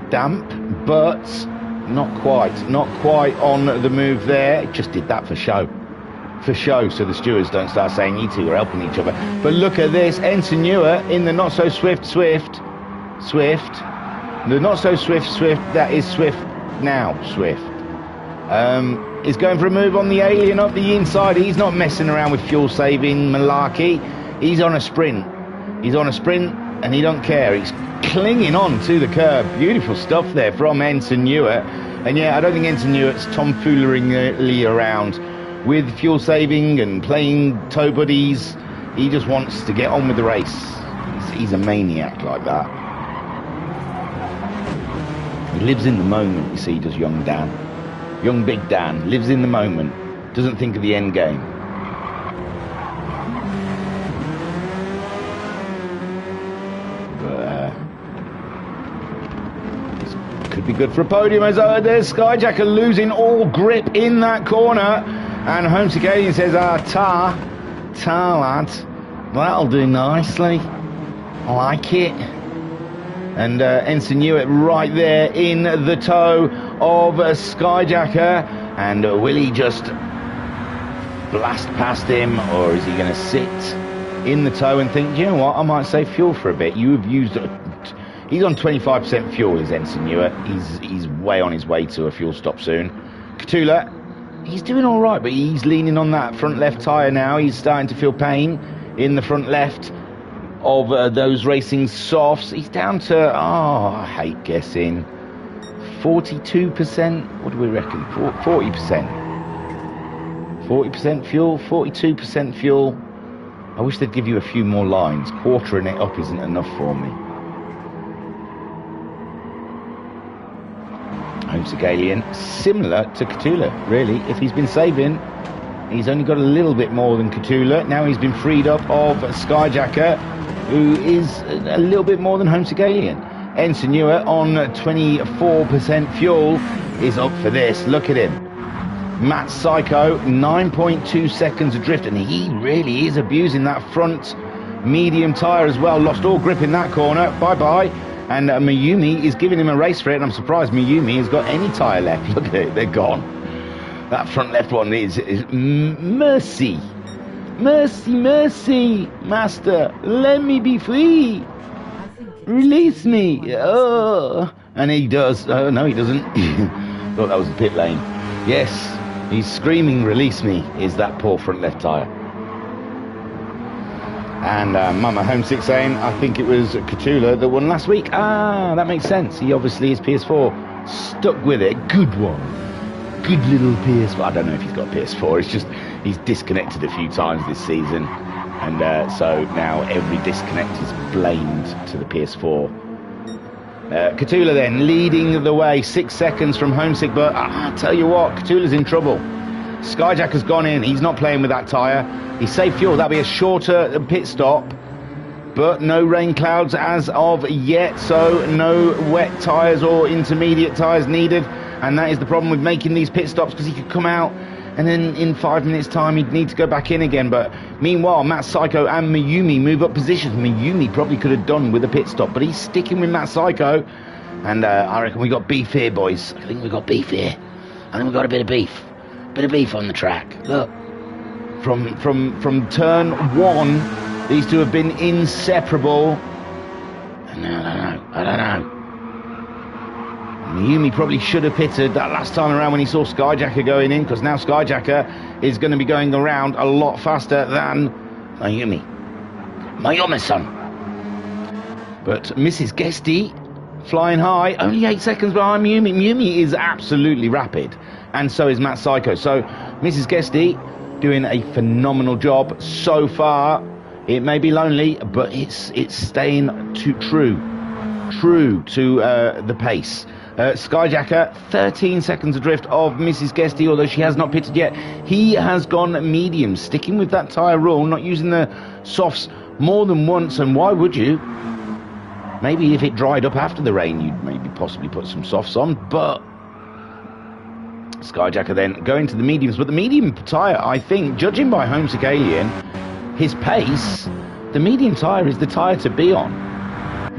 S1: damp, but not quite on the move there. Just did that for show, so the stewards don't start saying you two are helping each other. But look at this, Ensign Newitt in the not so swift, the not so swift, that is swift now, is going for a move on the Alien up the inside. He's not messing around with fuel saving malarkey. He's on a sprint, and he don't care. He's clinging on to the curb. Beautiful stuff there from Ensign Newitt. And yeah, I don't think Ensign Newitt's tomfoolery around with fuel saving and playing tow buddies. He just wants to get on with the race. He's a maniac like that. He lives in the moment, you see, does young Dan. Young Big Dan lives in the moment, doesn't think of the end game. Could be good for a podium as there's Skyjacker losing all grip in that corner, and Homesick Alien says, tar lad, that'll do nicely, I like it. And Ensign Newitt right there in the tow of Skyjacker, and will he just blast past him, or is he going to sit in the tow and think, you know what, I might save fuel for a bit? You have used he's on 25% fuel, is Ensign Newitt. He's way on his way to a fuel stop soon. Cthulhu, he's doing all right, but he's leaning on that front left tyre now. He's starting to feel pain in the front left of those racing softs. He's down to, I hate guessing, 42%. What do we reckon? 40%. 40% fuel, 42% fuel. I wish they'd give you a few more lines. Quartering it up isn't enough for me. Homesick Alien, similar to Cthulhu, really. If he's been saving, he's only got a little bit more than Cthulhu. Now he's been freed up of Skyjacker, who is a little bit more than Homesick Alien. Ensign Newitt on 24% fuel is up for this. Look at him. Matt Psycho, 9.2 seconds adrift, and he really is abusing that front medium tyre as well. Lost all grip in that corner. Bye-bye. And Mayumi is giving him a race for it, and I'm surprised Mayumi has got any tyre left. Look at it, they're gone. That front left one is mercy. Mercy, mercy, master, let me be free. Release me. Oh. And he does. Oh, no, he doesn't. Thought that was the pit lane. Yes, he's screaming, release me, is that poor front left tyre. And Mama Homesick saying, I think it was Catula that won last week. Ah, that makes sense. He obviously is PS4. Stuck with it. Good one. Good little PS4. I don't know if he's got PS4. It's just he's disconnected a few times this season. And so now every disconnect is blamed to the PS4. Catula then leading the way. 6 seconds from Homesick. But I tell you what, Catula's in trouble. Skyjack has gone in. He's not playing with that tyre. He's saved fuel. That'll be a shorter pit stop. But no rain clouds as of yet. So no wet tyres or intermediate tyres needed. And that is the problem with making these pit stops, because he could come out and then in 5 minutes time he'd need to go back in again. But meanwhile, Matt Psycho and Mayumi move up positions. Mayumi probably could have done with a pit stop, but he's sticking with Matt Psycho. And I reckon we got beef here, boys. I think we got beef here. I think we got a bit of beef. Bit of beef on the track. Look, from turn one, these two have been inseparable. And I don't know. Mayumi probably should have pitted that last time around when he saw Skyjacker going in, because now Skyjacker is going to be going around a lot faster than Mayumi. Mayumi-san. But Mrs. Guesty flying high, only 8 seconds behind Mayumi. Mayumi is absolutely rapid, and so is Matt Psycho. So Mrs. Guesty doing a phenomenal job so far. It may be lonely, but it's staying true to the pace. Skyjacker 13 seconds adrift of Mrs. Guesty, although she has not pitted yet. He has gone medium, sticking with that tyre rule, not using the softs more than once. And why would you? Maybe if it dried up after the rain, you'd maybe possibly put some softs on. But Skyjacker then going to the mediums. But the medium tyre, I think, judging by Homesick Alien, his pace, the medium tyre is the tyre to be on.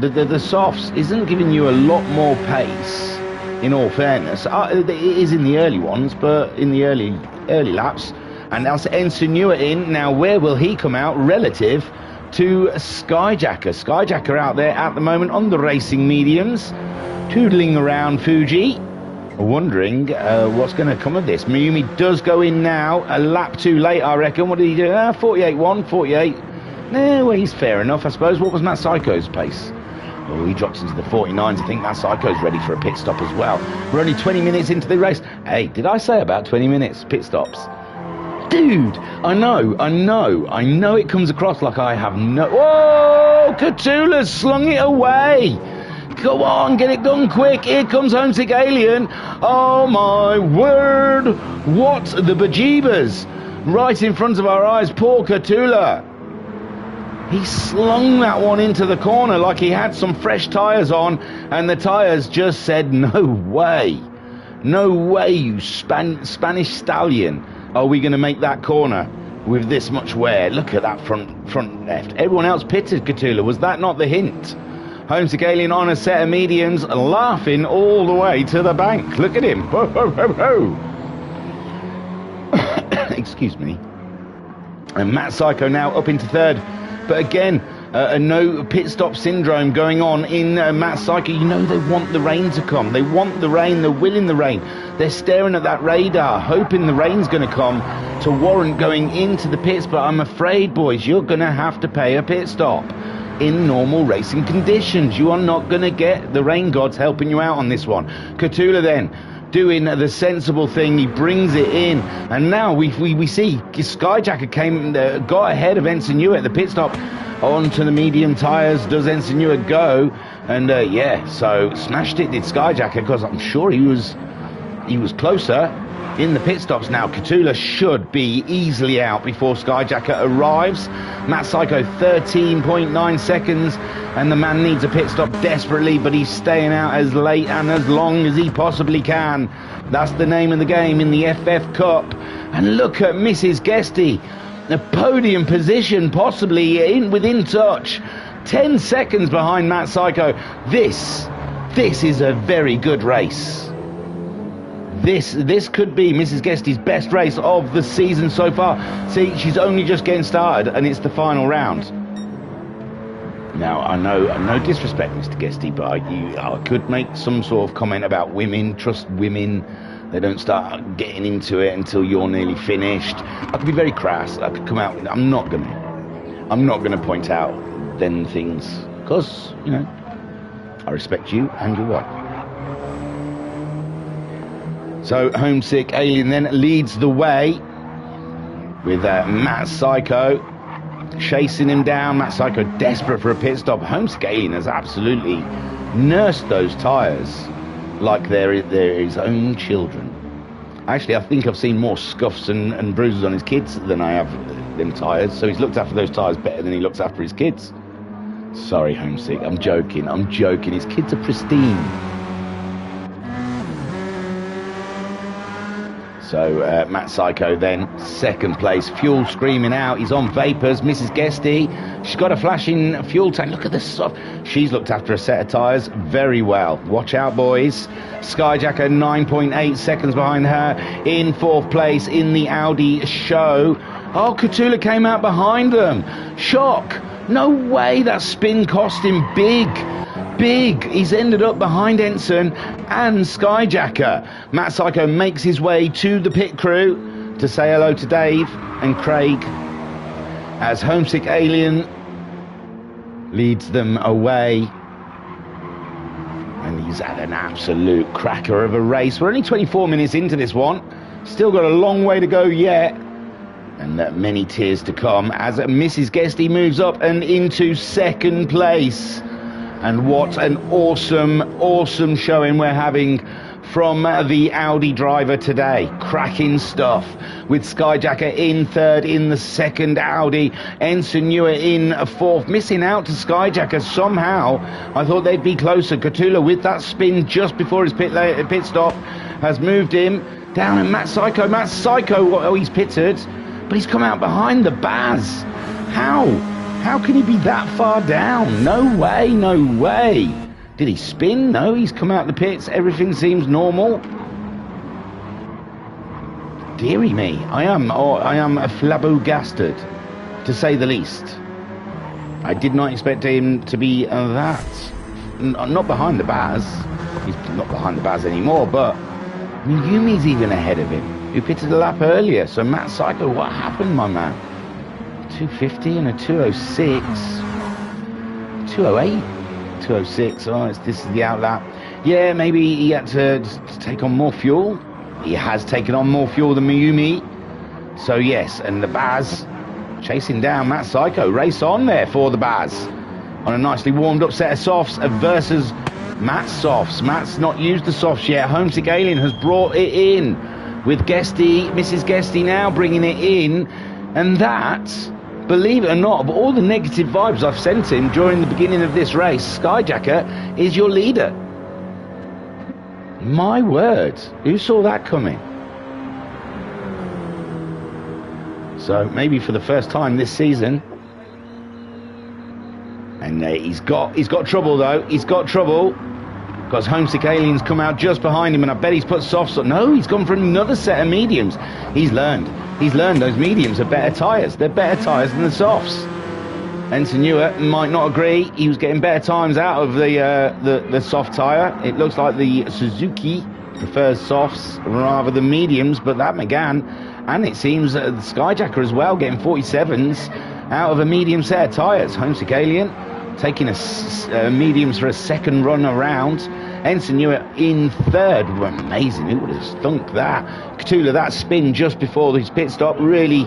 S1: The softs isn't giving you a lot more pace, in all fairness. It is in the early ones, but in the early laps. And that's Ensenua in. Now, where will he come out relative to Skyjacker? Skyjacker out there at the moment on the racing mediums, toodling around Fuji, wondering what's going to come of this. Mayumi does go in now, a lap too late, I reckon. What did he do? 48.1, 48. No, well, he's fair enough, I suppose. What was Matt Psycho's pace? Oh, he drops into the 49s. I think Matt Psycho's ready for a pit stop as well. We're only 20 minutes into the race. Hey, did I say about 20 minutes pit stops? Dude, I know it comes across like I have no... Whoa, Catula's slung it away. Go on, get it done quick. Here comes Homesick Alien. Oh my word, what the bejeebers. Right in front of our eyes, poor Catula. He slung that one into the corner like he had some fresh tyres on, and the tyres just said, no way, you Spanish stallion, are we going to make that corner with this much wear? Look at that front left. Everyone else pitted Catula. Was that not the hint? Homesick Alien on a set of mediums, laughing all the way to the bank. Look at him. Ho, ho, ho, ho. Excuse me. And Matt Psycho now up into third. But again, a no pit stop syndrome going on in Matt Psycho. You know they want the rain to come. They want the rain. They're willing the rain. They're staring at that radar, hoping the rain's going to come to warrant going into the pits. But I'm afraid, boys, you're going to have to pay a pit stop in normal racing conditions. You are not going to get the rain gods helping you out on this one. Catula then doing the sensible thing. He brings it in, and now we see Skyjacker got ahead of Ensenua at the pit stop. Onto the medium tyres does Ensenua go, and yeah, so smashed it did Skyjacker, because I'm sure he was closer in the pit stops. Now Catula should be easily out before Skyjacker arrives. Matt Psycho 13.9 seconds, and the man needs a pit stop desperately, but he's staying out as late and as long as he possibly can. That's the name of the game in the FF Cup. And look at Mrs. Guesty, a podium position possibly within touch, 10 seconds behind Matt Psycho. This is a very good race. this could be Mrs. Guesty's best race of the season so far. See, she's only just getting started, and it's the final round. Now, I know, no disrespect, Mr. Guesty, but I could make some sort of comment about women. Trust women. They don't start getting into it until you're nearly finished. I could be very crass. I could come out. I'm not gonna point out then things, because, you know, I respect you and your wife. So Homesick Alien then leads the way with Matt Psycho chasing him down. Matt Psycho desperate for a pit stop. Homesick Alien has absolutely nursed those tyres like they're his own children. Actually, I think I've seen more scuffs and bruises on his kids than I have them tyres. So he's looked after those tyres better than he looks after his kids. Sorry, Homesick. I'm joking. His kids are pristine. So Matt Psycho then, second place. Fuel screaming out. He's on vapours. Mrs. Guesty, she's got a flashing fuel tank. Look at this stuff. She's looked after a set of tyres very well. Watch out, boys. Skyjacker 9.8 seconds behind her. In fourth place in the Audi show. Oh, Cthulhu came out behind them. Shock. No way, that spin cost him big. He's ended up behind Ensign and Skyjacker. Matt Psycho makes his way to the pit crew to say hello to Dave and Craig as Homesick Alien leads them away. And he's had an absolute cracker of a race. We're only 24 minutes into this one. Still got a long way to go yet. And many tears to come as Mrs. Guesty moves up and into second place. And what an awesome showing we're having from the Audi driver today. Cracking stuff. With Skyjacker in third in the second Audi. Ensign in fourth. Missing out to Skyjacker somehow. I thought they'd be closer. Cthulhu with that spin just before his pit stop has moved him down. And Matt Psycho, oh, he's pitted. But he's come out behind the Baz. How can he be that far down? No way. Did he spin? No, he's come out the pits. Everything seems normal. Deary me, I am a flabbergasted, to say the least. I did not expect him to be that. Not behind the Baz. He's not behind the Baz anymore, but Yumi's even ahead of him, who pitted a lap earlier. So Matt Psycho, what happened, my man? 250 and a 206, 208, 206. Oh, this is the outlap. Yeah, maybe he had to take on more fuel. He has taken on more fuel than Mayumi. So yes, and the Baz chasing down Matt Psycho. Race on there for the Baz on a nicely warmed up set of softs versus Matt's softs. Matt's not used the softs yet. Homesick Alien has brought it in with Guesty, Mrs. Guesty now bringing it in, and that, believe it or not, of all the negative vibes I've sent him during the beginning of this race, Skyjacker is your leader. My word, who saw that coming? So maybe for the first time this season, and he's got trouble though. He's got trouble because Homesick Alien's come out just behind him, and I bet he's put softs on. No, he's gone for another set of mediums. He's learned those mediums are better tyres. They're better tyres than the softs. Ensign might not agree. He was getting better times out of the soft tyre. It looks like the Suzuki prefers softs rather than mediums, but that McGann, and it seems the Skyjacker as well, getting 47s out of a medium set of tyres. Homesick Alien taking a mediums for a second run around. Ensign in third. Amazing. Who would have stunk that? Cthulhu, that spin just before his pit stop, really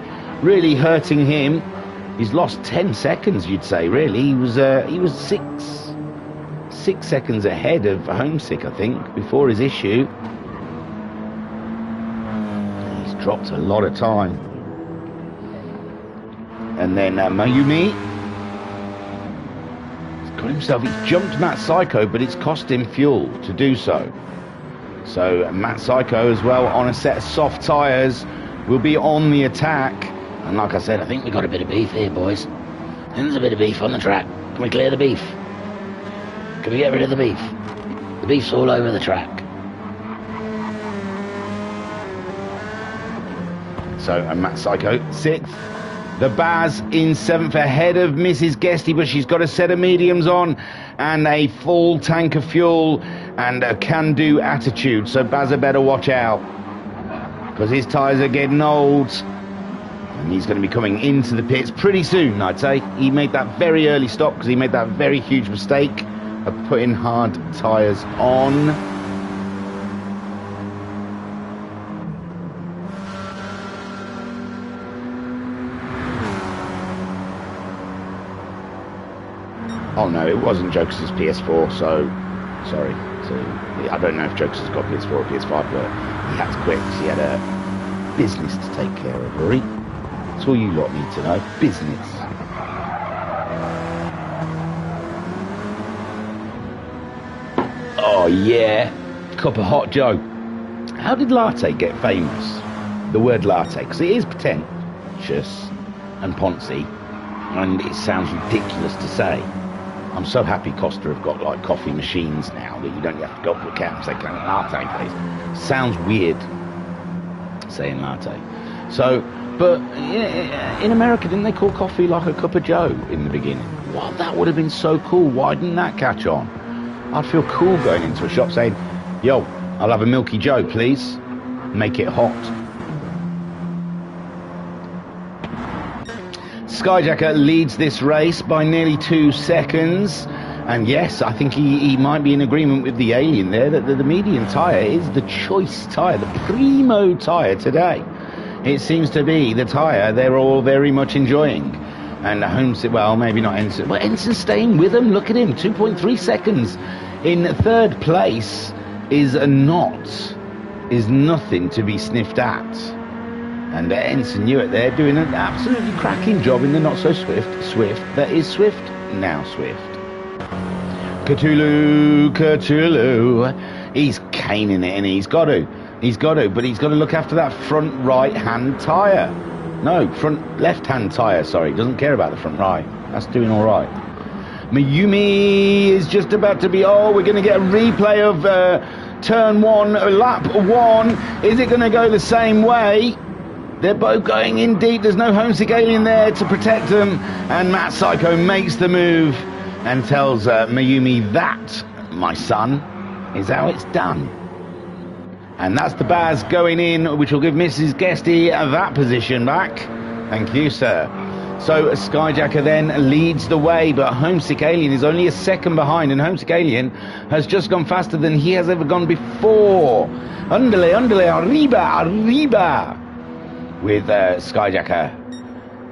S1: hurting him. He's lost 10 seconds, you'd say, really. He was 6 seconds ahead of Homesick, I think, before his issue. He's dropped a lot of time. And then Mayumi got himself, he's jumped Matt Psycho, but it's cost him fuel to do so. So Matt Psycho as well on a set of soft tyres will be on the attack. And like I said, I think we got a bit of beef here, boys. I think there's a bit of beef on the track. Can we clear the beef? Can we get rid of the beef? The beef's all over the track. So, and Matt Psycho 6th. The Baz in 7th, ahead of Mrs. Guesty, but she's got a set of mediums on and a full tank of fuel and a can-do attitude. So Baz better watch out, because his tyres are getting old. And he's going to be coming into the pits pretty soon, I'd say. He made that very early stop because he made that very huge mistake of putting hard tyres on. Oh no, it wasn't Jokers' PS4, so sorry. So I don't know if Jokers has got PS4 or PS5, but he had to quit because he had a business to take care of, Rory. That's all you lot need to know. Business. Oh yeah, cup of hot Joe. How did latte get famous? The word latte, because it is pretentious and poncy, and it sounds ridiculous to say. I'm so happy Costa have got like coffee machines now that you don't have to go up to a counter and say, "Can I have a latte, please?" Sounds weird saying latte. So, but in America, didn't they call coffee like a cup of Joe in the beginning? Wow, that would have been so cool. Why didn't that catch on? I'd feel cool going into a shop saying, "Yo, I'll have a Milky Joe, please. Make it hot." Skyjacker leads this race by nearly 2 seconds. And yes, I think he might be in agreement with the alien there that the medium tyre is the choice tyre, the primo tyre today. It seems to be the tyre they're all very much enjoying. And Holmes, well, maybe not Ensign. Well, Ensign's staying with them. Look at him, 2.3 seconds. In 3rd place is nothing to be sniffed at. And Ensign knew it there, doing an absolutely cracking job in the not so Swift that is Swift, now Swift. Cthulhu, he's caning it, and he's got to, but he's got to look after that front right-hand tyre. No, front left-hand tyre, sorry, doesn't care about the front right. That's doing all right. Mayumi is just about to be, we're going to get a replay of turn 1, lap 1. Is it going to go the same way? They're both going in deep. There's no homesick alien there to protect them. And Matt Psycho makes the move and tells Mayumi that, my son, is how it's done. And that's the Baz going in, which will give Mrs. Guesty that position back. Thank you, sir. So Skyjacker then leads the way, but Homesick Alien is only a second behind, and Homesick Alien has just gone faster than he has ever gone before. Underlay, arriba. With Skyjacker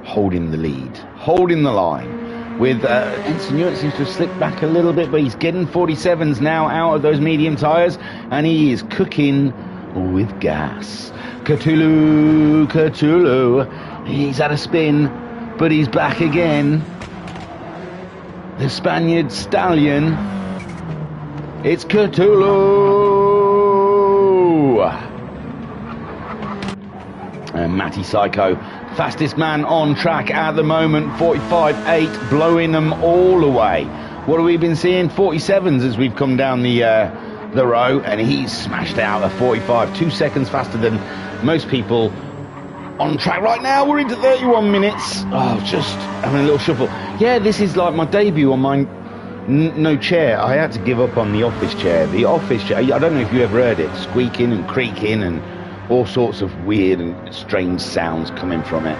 S1: holding the lead, holding the line. With Ensign Hewitt seems to have slipped back a little bit, but he's getting 47s now out of those medium tyres, and he is cooking with gas. Cthulhu, he's had a spin, but he's back again. The Spaniard Stallion, it's Cthulhu. And Matty Psycho, fastest man on track at the moment, 45.8, blowing them all away. What have we been seeing? 47s as we've come down the row, and he's smashed out a 45, 2 seconds faster than most people on track right now. We're into 31 minutes. Just having a little shuffle. Yeah, this is like my debut on my no chair. I had to give up on the office chair. The office chair, I don't know if you ever heard it, squeaking and creaking and all sorts of weird and strange sounds coming from it.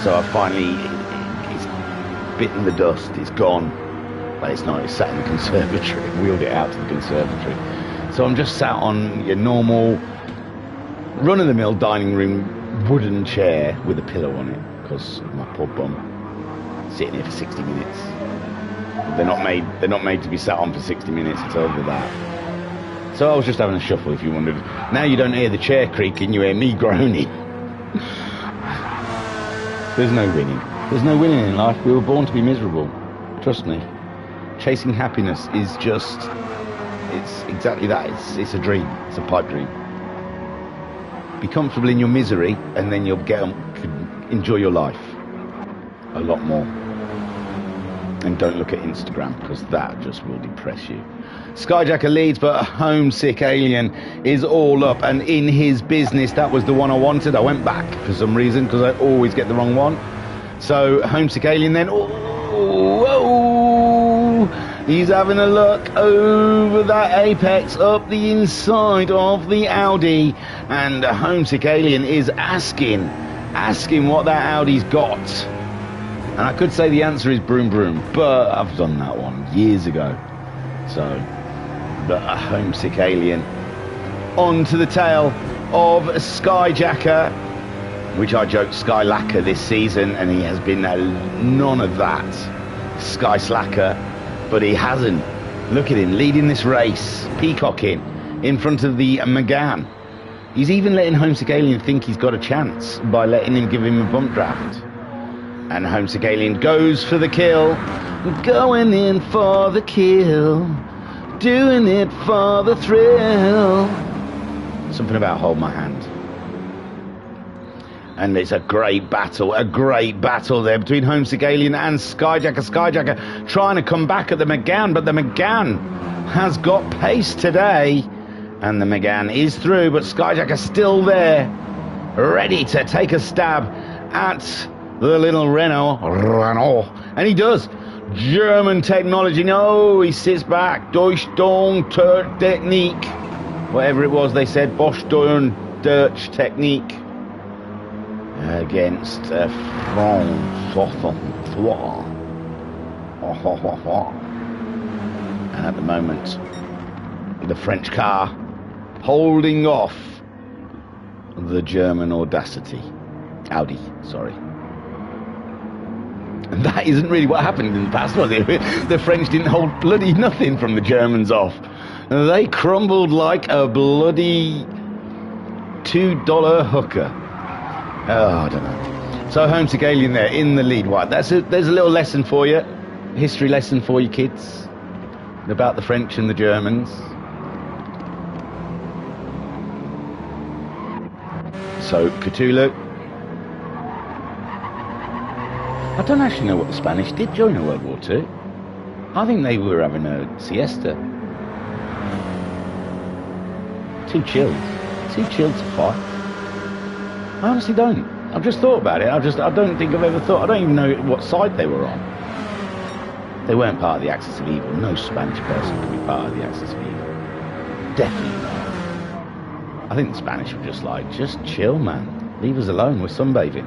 S1: So I finally, it's bitten the dust, it's gone. But it's not, it's sat in the conservatory. I wheeled it out to the conservatory. So I'm just sat on your normal run-of-the-mill dining room wooden chair with a pillow on it, because my poor bum sitting here for 60 minutes. They're not made to be sat on for 60 minutes, it's over that. So I was just having a shuffle, if you wondered. Now you don't hear the chair creaking, you hear me groaning. There's no winning. There's no winning in life. We were born to be miserable. Trust me. Chasing happiness is just, it's exactly that. It's a dream. It's a pipe dream. Be comfortable in your misery, and then you'll enjoy your life a lot more. And don't look at Instagram, because that just will depress you. Skyjacker leads, but Homesick Alien is all up and in his business. That was the one I wanted. I went back for some reason, because I always get the wrong one. So Homesick Alien then, he's having a look over that apex up the inside of the Audi, and Homesick Alien is asking what that Audi's got. And I could say the answer is broom broom, but I've done that one years ago. So the Homesick Alien on to the tail of Skyjacker, which I joked Sky Lacquer this season, and he has been none of that Sky Slacker, but he hasn't. Look at him leading this race, peacocking in front of the Megane. He's even letting Homesick Alien think he's got a chance by letting him give him a bump draft. And Homesick Alien goes for the kill, going in for the kill, doing it for the thrill. Something about hold my hand. And it's a great battle there between Homesick Alien and Skyjacker. Skyjacker trying to come back at the Megane, but the Megane has got pace today. And the Megane is through, but Skyjacker still there, ready to take a stab at the little Renault. And he does. German technology. No, he sits back. Deutschdorn Technique. Whatever it was they said. Bosch Dorn Deutsch Technique. Against Francois. And at the moment, the French car holding off the German Audacity. Audi, sorry. And that isn't really what happened in the past, was it? The French didn't hold bloody nothing from the Germans off. They crumbled like a bloody $2 hooker. Oh, I don't know. So Homesick Alien there in the lead. Right, there's a little lesson for you, history lesson for you kids, about the French and the Germans. So Cthulhu. I don't actually know what the Spanish did during World War II. I think they were having a siesta. Too chilled to fight. I honestly don't. I've just thought about it. I don't think I've ever thought. I don't even know what side they were on. They weren't part of the Axis of Evil. No Spanish person could be part of the Axis of Evil. Definitely not. I think the Spanish were just like, just chill, man. Leave us alone. We're sunbathing.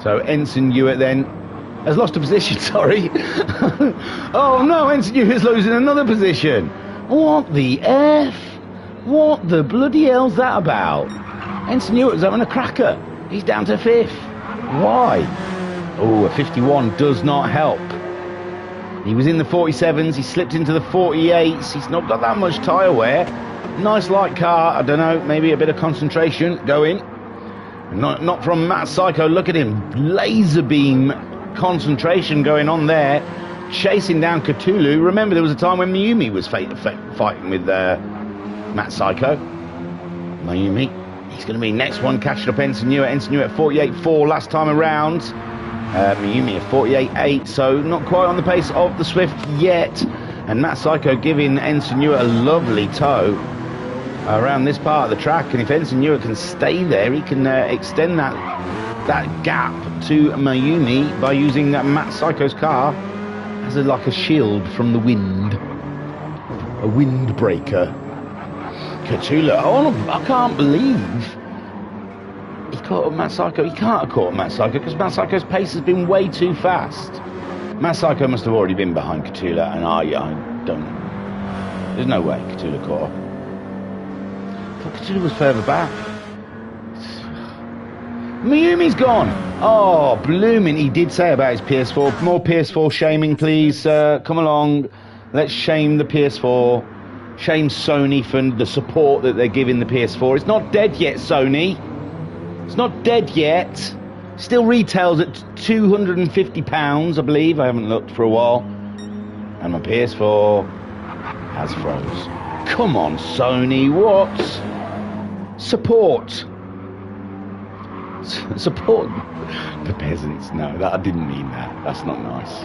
S1: So Ensign Hewitt then has lost a position, sorry. Oh no, Ensign Hewitt's losing another position. What the F? What the bloody hell's that about? Ensign Hewitt was having a cracker. He's down to 5th. Why? Oh, a 51 does not help. He was in the 47s, he slipped into the 48s. He's not got that much tyre wear. Nice light car, I don't know, maybe a bit of concentration going. Not from Matt Psycho. Look at him, laser beam concentration going on there, chasing down Cthulhu. Remember, there was a time when Mayumi was fighting with Matt Psycho. Mayumi, he's going to be next one, catching up Ensign Hewitt. Ensign Hewitt 48.4 last time around. Mayumi at 48.8, so not quite on the pace of the Swift yet. And Matt Psycho giving Ensign Hewitt a lovely tow around this part of the track, and if Ensign Hewitt can stay there, he can extend that gap to Mayumi by using Matt Psycho's car as like a shield from the wind, a windbreaker. Cthulhu, oh, I can't believe he caught up Matt Psycho. He can't have caught up Matt Psycho because Matt Psycho's pace has been way too fast. Matt Psycho must have already been behind Cthulhu, and I don't. There's no way Cthulhu caught up. Cthulhu was further back. Mayumi's gone. Oh, blooming. He did say about his PS4. More PS4 shaming, please. Come along. Let's shame the PS4. Shame Sony for the support that they're giving the PS4. It's not dead yet, Sony. It's not dead yet. Still retails at £250, I believe. I haven't looked for a while. And my PS4 has froze. Come on, Sony. What? Support. Support the peasants. No, I didn't mean that. That's not nice.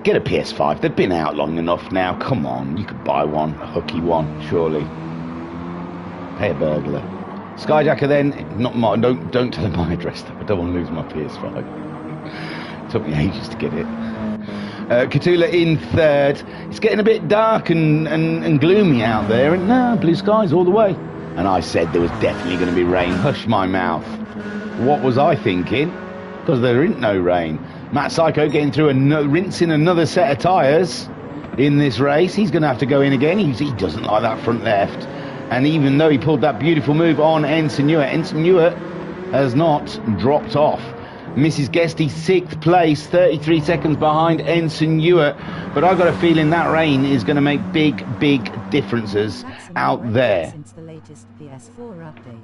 S1: Get a PS5. They've been out long enough now. Come on, you could buy one, a hooky one, surely. Pay a burglar. Skyjacker then, not my, don't tell him my address though. I don't want to lose my PS5. Took me ages to get it. Cthulhu in third. It's getting a bit dark and gloomy out there, and no, blue skies all the way. And I said there was definitely going to be rain. Hush my mouth. What was I thinking? Because there ain't no rain. Matt Psycho getting through rinsing another set of tyres in this race. He's going to have to go in again. He doesn't like that front left. And even though he pulled that beautiful move on Ensign Ewart has not dropped off. Mrs. Guesty, 6th place, 33 seconds behind Ensign Ewart. But I've got a feeling that rain is going to make big differences out there.
S2: Since the latest PS4 update.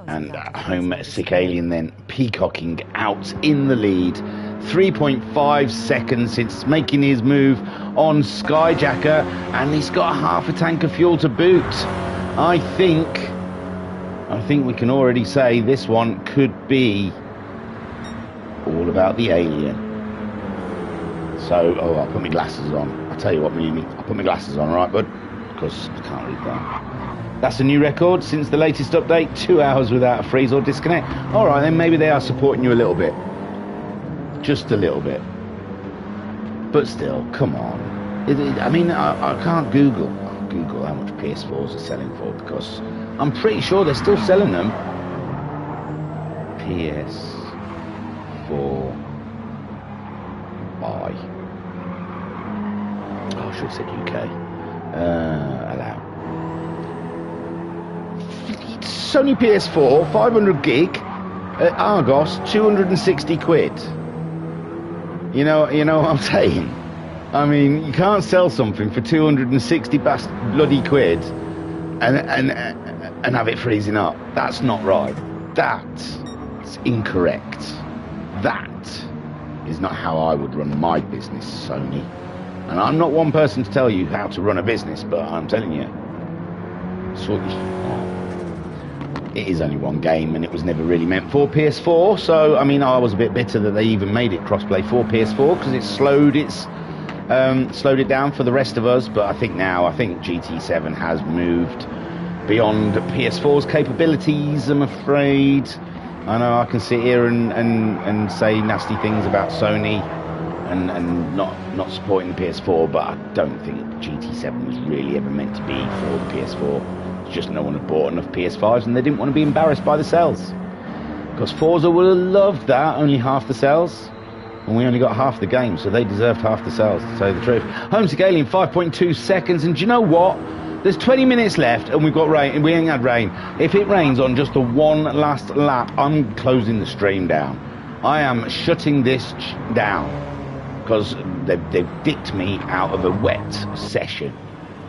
S1: And home sick alien then peacocking out in the lead. 3.5 seconds since making his move on Skyjacker, and he's got half a tank of fuel to boot. I think we can already say this one could be all about the alien. So, I'll put my glasses on. I'll tell you what, Mimi, I'll put my glasses on, right, bud? Because I can't read that. That's a new record since the latest update. 2 hours without a freeze or disconnect. All right, then maybe they are supporting you a little bit. Just a little bit. But still, come on. I mean, I can't Google how much PS4s are selling for, because I'm pretty sure they're still selling them. PS4 buy. Oh, I should have said UK. Allow. Sony PS4, 500 gig at Argos, 260 quid. You know what I'm saying? I mean, you can't sell something for 260 bloody quid and have it freezing up. That's not right. That's incorrect. That is not how I would run my business, Sony. And I'm not one person to tell you how to run a business, but I'm telling you, it is only one game, and it was never really meant for PS4. So, I mean, I was a bit bitter that they even made it crossplay for PS4, because it slowed it down for the rest of us. But I think GT7 has moved beyond PS4's capabilities, I'm afraid. I know I can sit here and say nasty things about Sony and not supporting the PS4, but I don't think GT7 was really ever meant to be for the PS4. It's just no one had bought enough PS5s, and they didn't want to be embarrassed by the sales. Because Forza would have loved that, only half the sales. And we only got half the game, so they deserved half the sales, to tell you the truth. Homesick Alien, 5.2 seconds, and do you know what? There's 20 minutes left, and we've got rain, and we ain't had rain. If it rains on just the one last lap, I'm closing the stream down. I am shutting this down, because they've dicked me out of a wet session,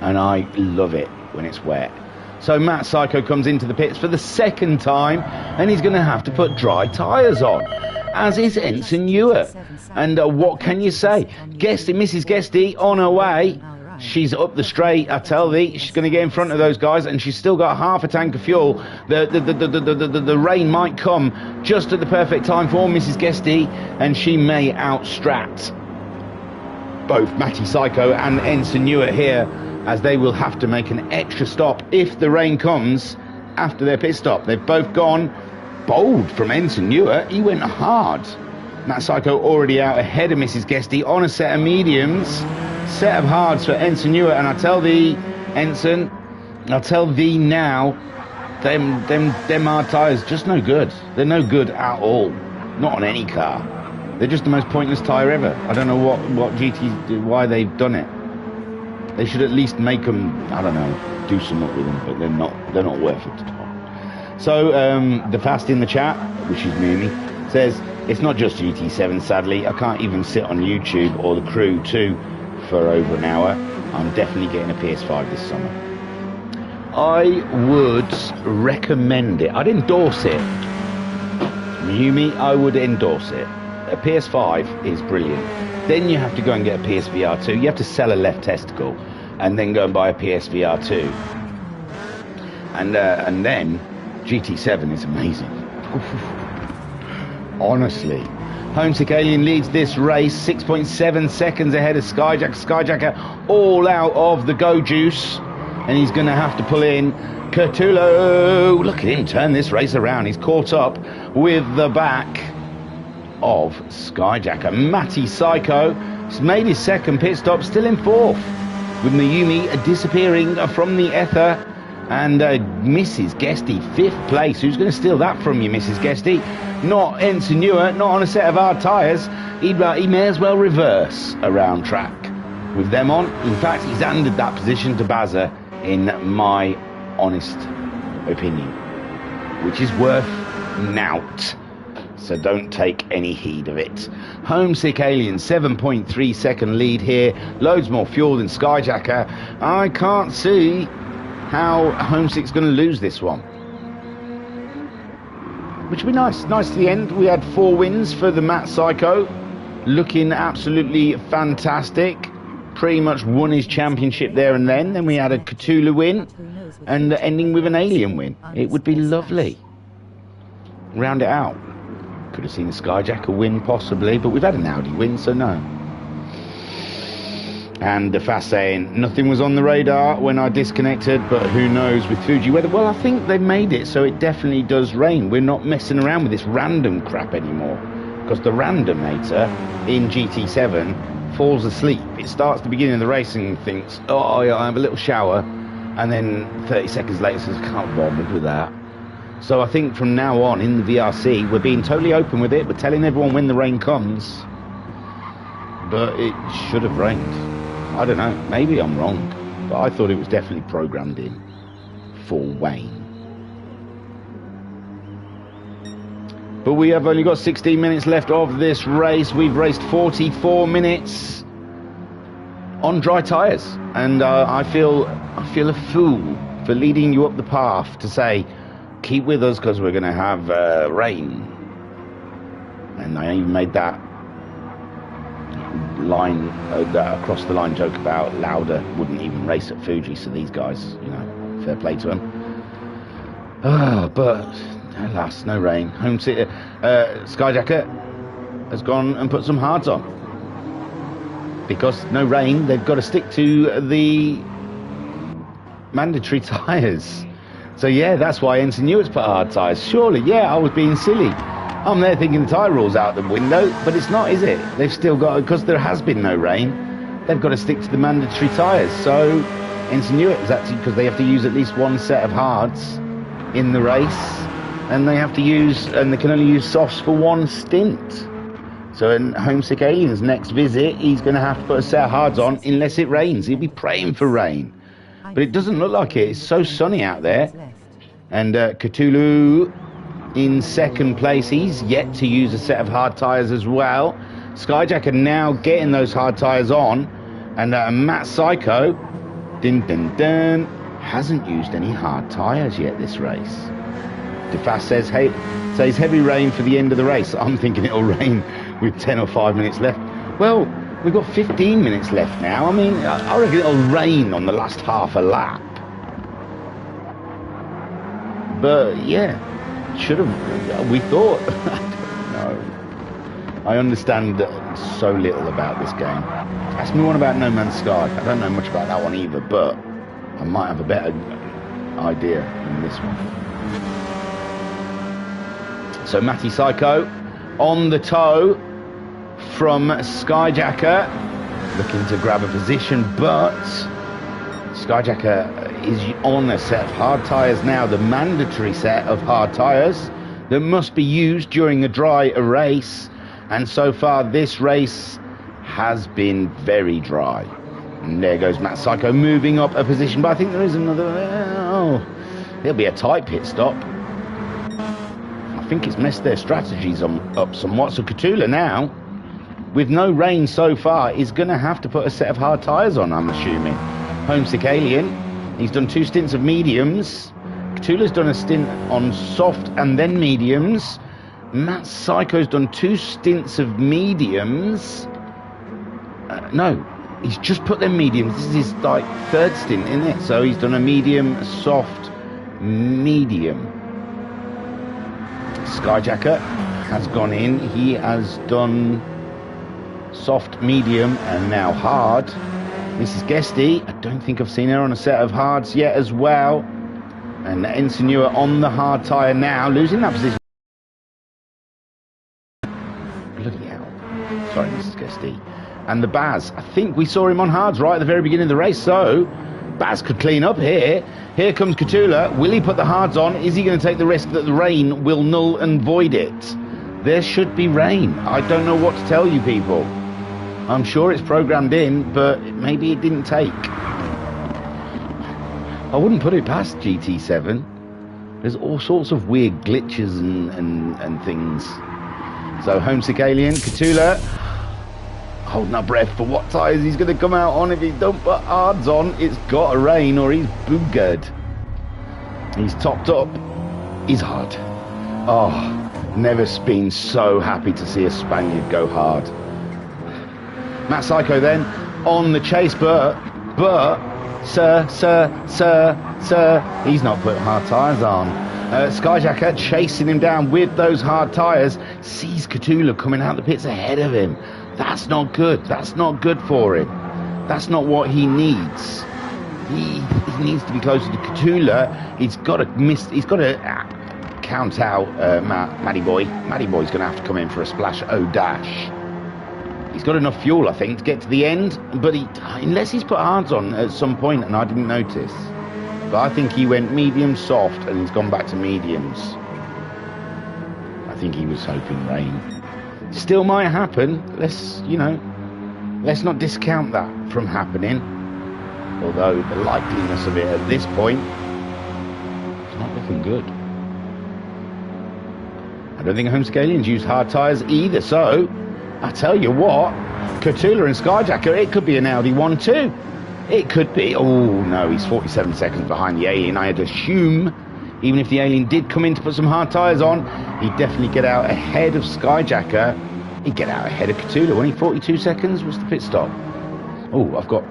S1: and I love it when it's wet. So Matt Psycho comes into the pits for the second time, and he's going to have to put dry tyres on, as is Ensign Ewart. And what can you say? Mrs. Guesty on her way. She's up the straight, I tell thee. She's going to get in front of those guys, and she's still got half a tank of fuel. The rain might come just at the perfect time for Mrs. Guesty, and she may outstrat both Matty Psycho and Ensign Ewart here, as they will have to make an extra stop if the rain comes after their pit stop. They've both gone bold from Ensign Ewart. He went hard. Matt Psycho already out ahead of Mrs. Guesty on a set of mediums. Set of hards for Ensign Ewart, and I tell thee, Ensign, I'll tell thee now, them hard tyres just no good. They're no good at all. Not on any car. They're just the most pointless tyre ever. I don't know what GT, why they've done it. They should at least make them, I don't know, do something with them, but they're not worth it at all. So, the fast in the chat, which is Mimi, says, it's not just GT7, sadly. I can't even sit on YouTube or the Crew 2 for over an hour. I'm definitely getting a PS5 this summer. I would recommend it. I'd endorse it. Mimi, I would endorse it. A PS5 is brilliant. Then you have to go and get a PSVR 2. You have to sell a left testicle and then go and buy a PSVR 2. And then GT7 is amazing. Honestly. Homesick Alien leads this race 6.7 seconds ahead of Skyjacker. Skyjacker all out of the go juice, and he's going to have to pull in Cthulhu. Look at him turn this race around. He's caught up with the back of Skyjacker. Matty Psycho has made his second pit stop, still in fourth, with Mayumi disappearing from the ether, and Mrs. Guesty fifth place. Who's going to steal that from you, Mrs. Guesty? Not Ensign Newer, not on a set of hard tyres. He may as well reverse around track with them on. In fact, he's handed that position to Bazza, in my honest opinion, which is worth nout. So don't take any heed of it. Homesick Alien, 7.3 second lead here. Loads more fuel than Skyjacker. I can't see how Homesick's going to lose this one. Which would be nice. Nice to the end. We had 4 wins for the Matt Psycho. Looking absolutely fantastic. Pretty much won his championship there and then. Then we had a Cthulhu win. And ending with an Alien win. It would be lovely. Round it out. Could have seen a Skyjacker win possibly, but we've had an Audi win, so no. And the fast saying nothing was on the radar when I disconnected, but who knows with Fuji weather. Well, I think they've made it so it definitely does rain. We're not messing around with this random crap anymore, because the randomator in GT7 falls asleep. It starts the beginning of the race and thinks, oh yeah, I have a little shower, and then 30 seconds later says, I can't bother with that. So I think from now on in the VRC, we're being totally open with it. We're telling everyone when the rain comes, but it should have rained. I don't know, maybe I'm wrong, but I thought it was definitely programmed in for Wayne. But we have only got 16 minutes left of this race. We've raced 44 minutes on dry tyres, and I feel a fool for leading you up the path to say, keep with us because we're going to have rain. And I even made that line, that across the line joke about Lauda wouldn't even race at Fuji, so these guys, you know, fair play to them. But alas, no rain. Skyjacker has gone and put some hards on. Because no rain, they've got to stick to the mandatory tyres. So yeah, that's why Ensign Newart's put hard tyres. Surely, yeah, I was being silly. I'm there thinking the tyre rule's out the window, but it's not, is it? They've still got, because there has been no rain, they've got to stick to the mandatory tyres. So Ensign Newart is actually, because they have to use at least one set of hards in the race, and they have to use, and they can only use softs for one stint. So in Homesick Alien's next visit, he's going to have to put a set of hards on unless it rains. He'll be praying for rain. But it doesn't look like it. It's so sunny out there. And Cthulhu in second place. He's yet to use a set of hard tyres as well. Skyjacker now getting those hard tyres on. And Matt Psycho, hasn't used any hard tyres yet this race. DeFast says, hey, says heavy rain for the end of the race. I'm thinking it'll rain with 10 or 5 minutes left. Well, we've got 15 minutes left now. I mean, I reckon it'll rain on the last half a lap. But yeah, should have, we thought, I don't know. I understand so little about this game. Ask me one about No Man's Sky. I don't know much about that one either, but I might have a better idea than this one. So Matty Psycho on the toe from Skyjacker, looking to grab a position, but Skyjacker is on a set of hard tyres now, the mandatory set of hard tyres that must be used during a dry race, and so far this race has been very dry. And there goes Matt Psycho moving up a position, but I think there is another, it'll be a tight pit stop. I think it's messed their strategies up somewhat. So Cthulhu now, with no rain so far, is going to have to put a set of hard tyres on, I'm assuming. Homesick Alien, he's done 2 stints of mediums. Cthulhu's done a stint on soft and then mediums. Matt Psycho's done 2 stints of mediums. No, he's just put them mediums. This is his third stint, isn't it? So he's done a medium, soft, medium. Skyjacker has gone in. He has done soft, medium, and now hard. Mrs. Guesty, I don't think I've seen her on a set of hards yet as well. And Ensenua on the hard tyre now, losing that position. Bloody hell. Sorry, Mrs. Guesty. And the Baz, I think we saw him on hards right at the very beginning of the race, so Baz could clean up here. Here comes Cthulhu. Will he put the hards on? Is he going to take the risk that the rain will null and void it? There should be rain. I don't know what to tell you people. I'm sure it's programmed in, but maybe it didn't take. I wouldn't put it past GT7. There's all sorts of weird glitches and things. So Homesick Alien, Cthulhu, holding our breath for what tyres he's going to come out on. If he don't put hards on, it's got to rain or he's boogered. He's topped up. He's hard. Oh, never been so happy to see a Spaniard go hard. Matt Psycho then on the chase, but sir, he's not putting hard tyres on. Skyjacker chasing him down with those hard tyres, sees Cthulhu coming out the pits ahead of him. That's not good. That's not good for him. That's not what he needs. He needs to be closer to Cthulhu. He's got to count out Matty Boy. Matty Boy's going to have to come in for a splash dash. He's got enough fuel, I think, to get to the end, but unless he's put hards on at some point, and I didn't notice. But I think he went medium soft, and he's gone back to mediums. I think he was hoping rain. Still might happen. Let's not discount that from happening. Although the likeliness of it at this point is not looking good. I don't think Homesick Aliens used hard tyres either, so I tell you what, Cthulhu and Skyjacker, it could be an Audi 1-2. It could be. Oh no, he's 47 seconds behind the Alien. I'd assume, even if the Alien did come in to put some hard tyres on, he'd definitely get out ahead of Skyjacker. He'd get out ahead of Cthulhu. Only 42 seconds was the pit stop. Oh, I've got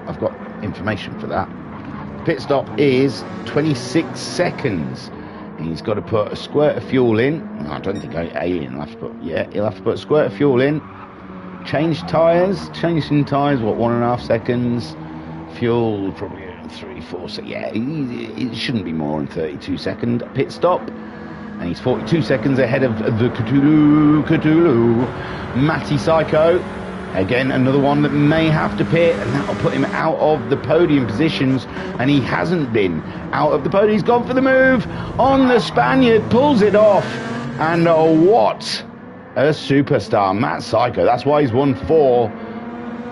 S1: information for that. The pit stop is 26 seconds. He's got to put a squirt of fuel in. No, I don't think Alien will have to put. Yeah, he'll have to put a squirt of fuel in. Change tyres. Changing tyres. What, 1.5 seconds? Fuel probably 3, 4. So yeah, it shouldn't be more than 32 second pit stop. And he's 42 seconds ahead of the Cthulhu. Matty Psycho. Again, another one that may have to pit, and that'll put him out of the podium positions, and he hasn't been out of the podium. He's gone for the move on the Spaniard, pulls it off, and what a superstar, Matt Psycho. That's why he's won 4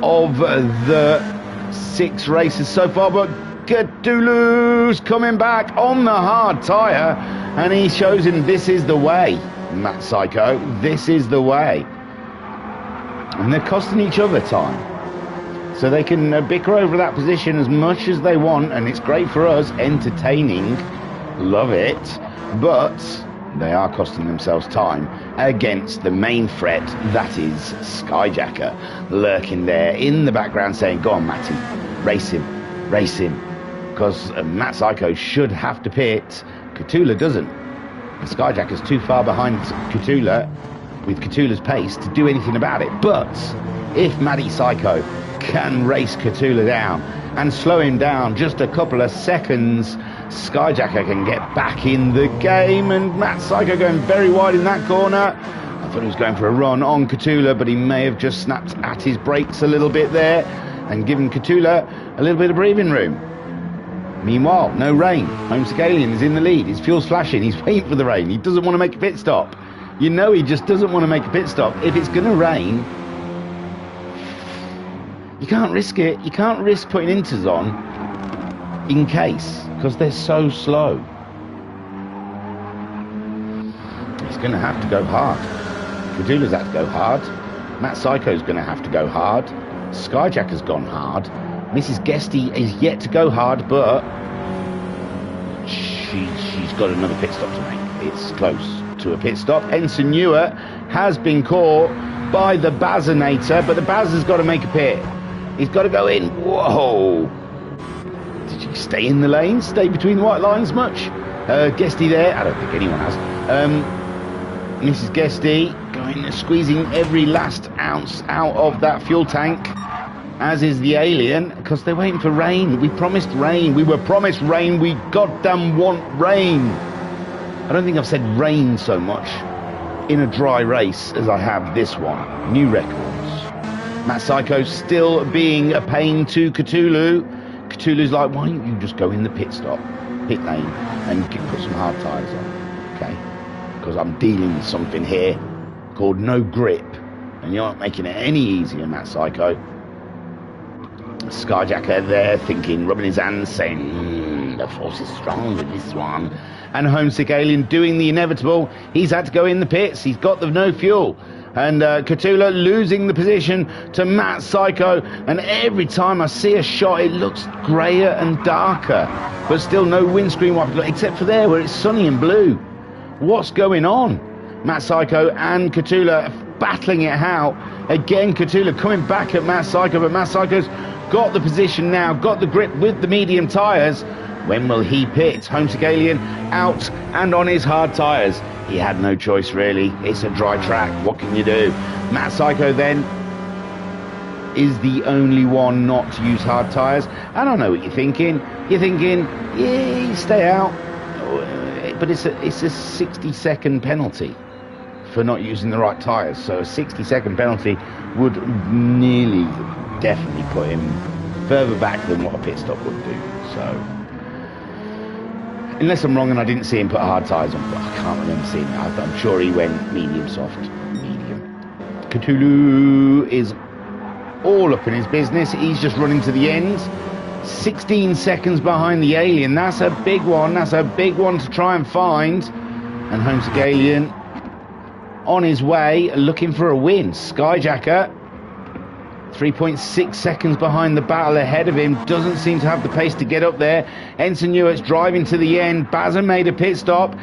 S1: of the 6 races so far, but Cthulhu's coming back on the hard tyre, and he shows him this is the way, Matt Psycho, this is the way. And they're costing each other time. So they can bicker over that position as much as they want, and it's great for us, entertaining, love it, but they are costing themselves time against the main threat, that is Skyjacker, lurking there in the background saying, go on Matty, race him, because Matt Psycho should have to pit. Cthulhu doesn't. And Skyjacker's too far behind Cthulhu, with Cthulhu's pace, to do anything about it. But if Matty Psycho can race Cthulhu down and slow him down just a couple of seconds, Skyjacker can get back in the game. And Matt Psycho going very wide in that corner. I thought he was going for a run on Cthulhu, but he may have just snapped at his brakes a little bit there and given Cthulhu a little bit of breathing room. Meanwhile, no rain. Homesick Alien is in the lead. His fuel's flashing. He's waiting for the rain. He doesn't want to make a pit stop. You know he just doesn't want to make a pit stop. If it's going to rain, you can't risk it. You can't risk putting inters on in case, because they're so slow. He's going to have to go hard. Cthulhu's had to go hard. Matt Psycho's going to have to go hard. Skyjacker's gone hard. Mrs. Guesty is yet to go hard, but she's got another pit stop to make. It's close to a pit stop. Ensenua has been caught by the Bazinator, but the Baz has got to make a pit. He's got to go in. Whoa! Did you stay in the lane? Stay between the white lines much? Guesty there? I don't think anyone has. Mrs. Guesty going, squeezing every last ounce out of that fuel tank, as is the alien, because they're waiting for rain. We promised rain. We were promised rain. We goddamn want rain. I don't think I've said rain so much in a dry race as I have this one. New records. Matt Psycho still being a pain to Cthulhu. Cthulhu's like, why don't you just go in the pit lane, and put some hard tyres on, okay? Because I'm dealing with something here called no grip, and you're not making it any easier, Matt Psycho. Skyjacker there thinking, rubbing his hands, saying, the force is strong with this one. And Homesick Alien doing the inevitable. He's had to go in the pits. He's got the no fuel. And Cthulhu losing the position to Matt Psycho. And every time I see a shot, it looks greyer and darker. But still no windscreen wiper, except for there where it's sunny and blue. What's going on? Matt Psycho and Cthulhu battling it out. Again, Cthulhu coming back at Matt Psycho, but Matt Psycho's got the position now, got the grip with the medium tyres. When will he pit? Homesick Alien out and on his hard tyres. He had no choice, really. It's a dry track. What can you do? Matt Psycho then is the only one not to use hard tyres. I don't know what you're thinking. You're thinking, yeah, you stay out. But it's a 60-second penalty for not using the right tyres. So a 60-second penalty would nearly definitely put him further back than what a pit stop would do. So, unless I'm wrong and I didn't see him put hard tyres on, but I can't remember seeing it. I'm sure he went medium soft, medium. Cthulhu is all up in his business. He's just running to the end. 16 seconds behind the alien. That's a big one. That's a big one to try and find. And Homesick Alien on his way, looking for a win. Skyjacker, 3.6 seconds behind the battle ahead of him. Doesn't seem to have the pace to get up there. Ensign Newart's driving to the end. Bazza made a pit stop,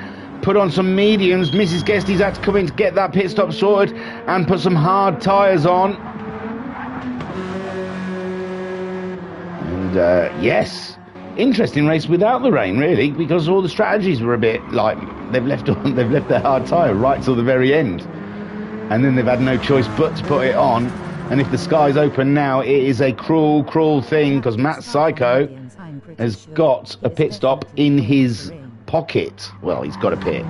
S1: put on some mediums. Mrs. Guesty's had to come in to get that pit stop sorted and put some hard tyres on. And yes, interesting race without the rain, really, because all the strategies were a bit like they've left their hard tyre right till the very end, and then they've had no choice but to put it on. And if the sky's open now, it is a cruel, cruel thing, because Matt Psycho has got a pit stop in his pocket. Well, he's got a pit.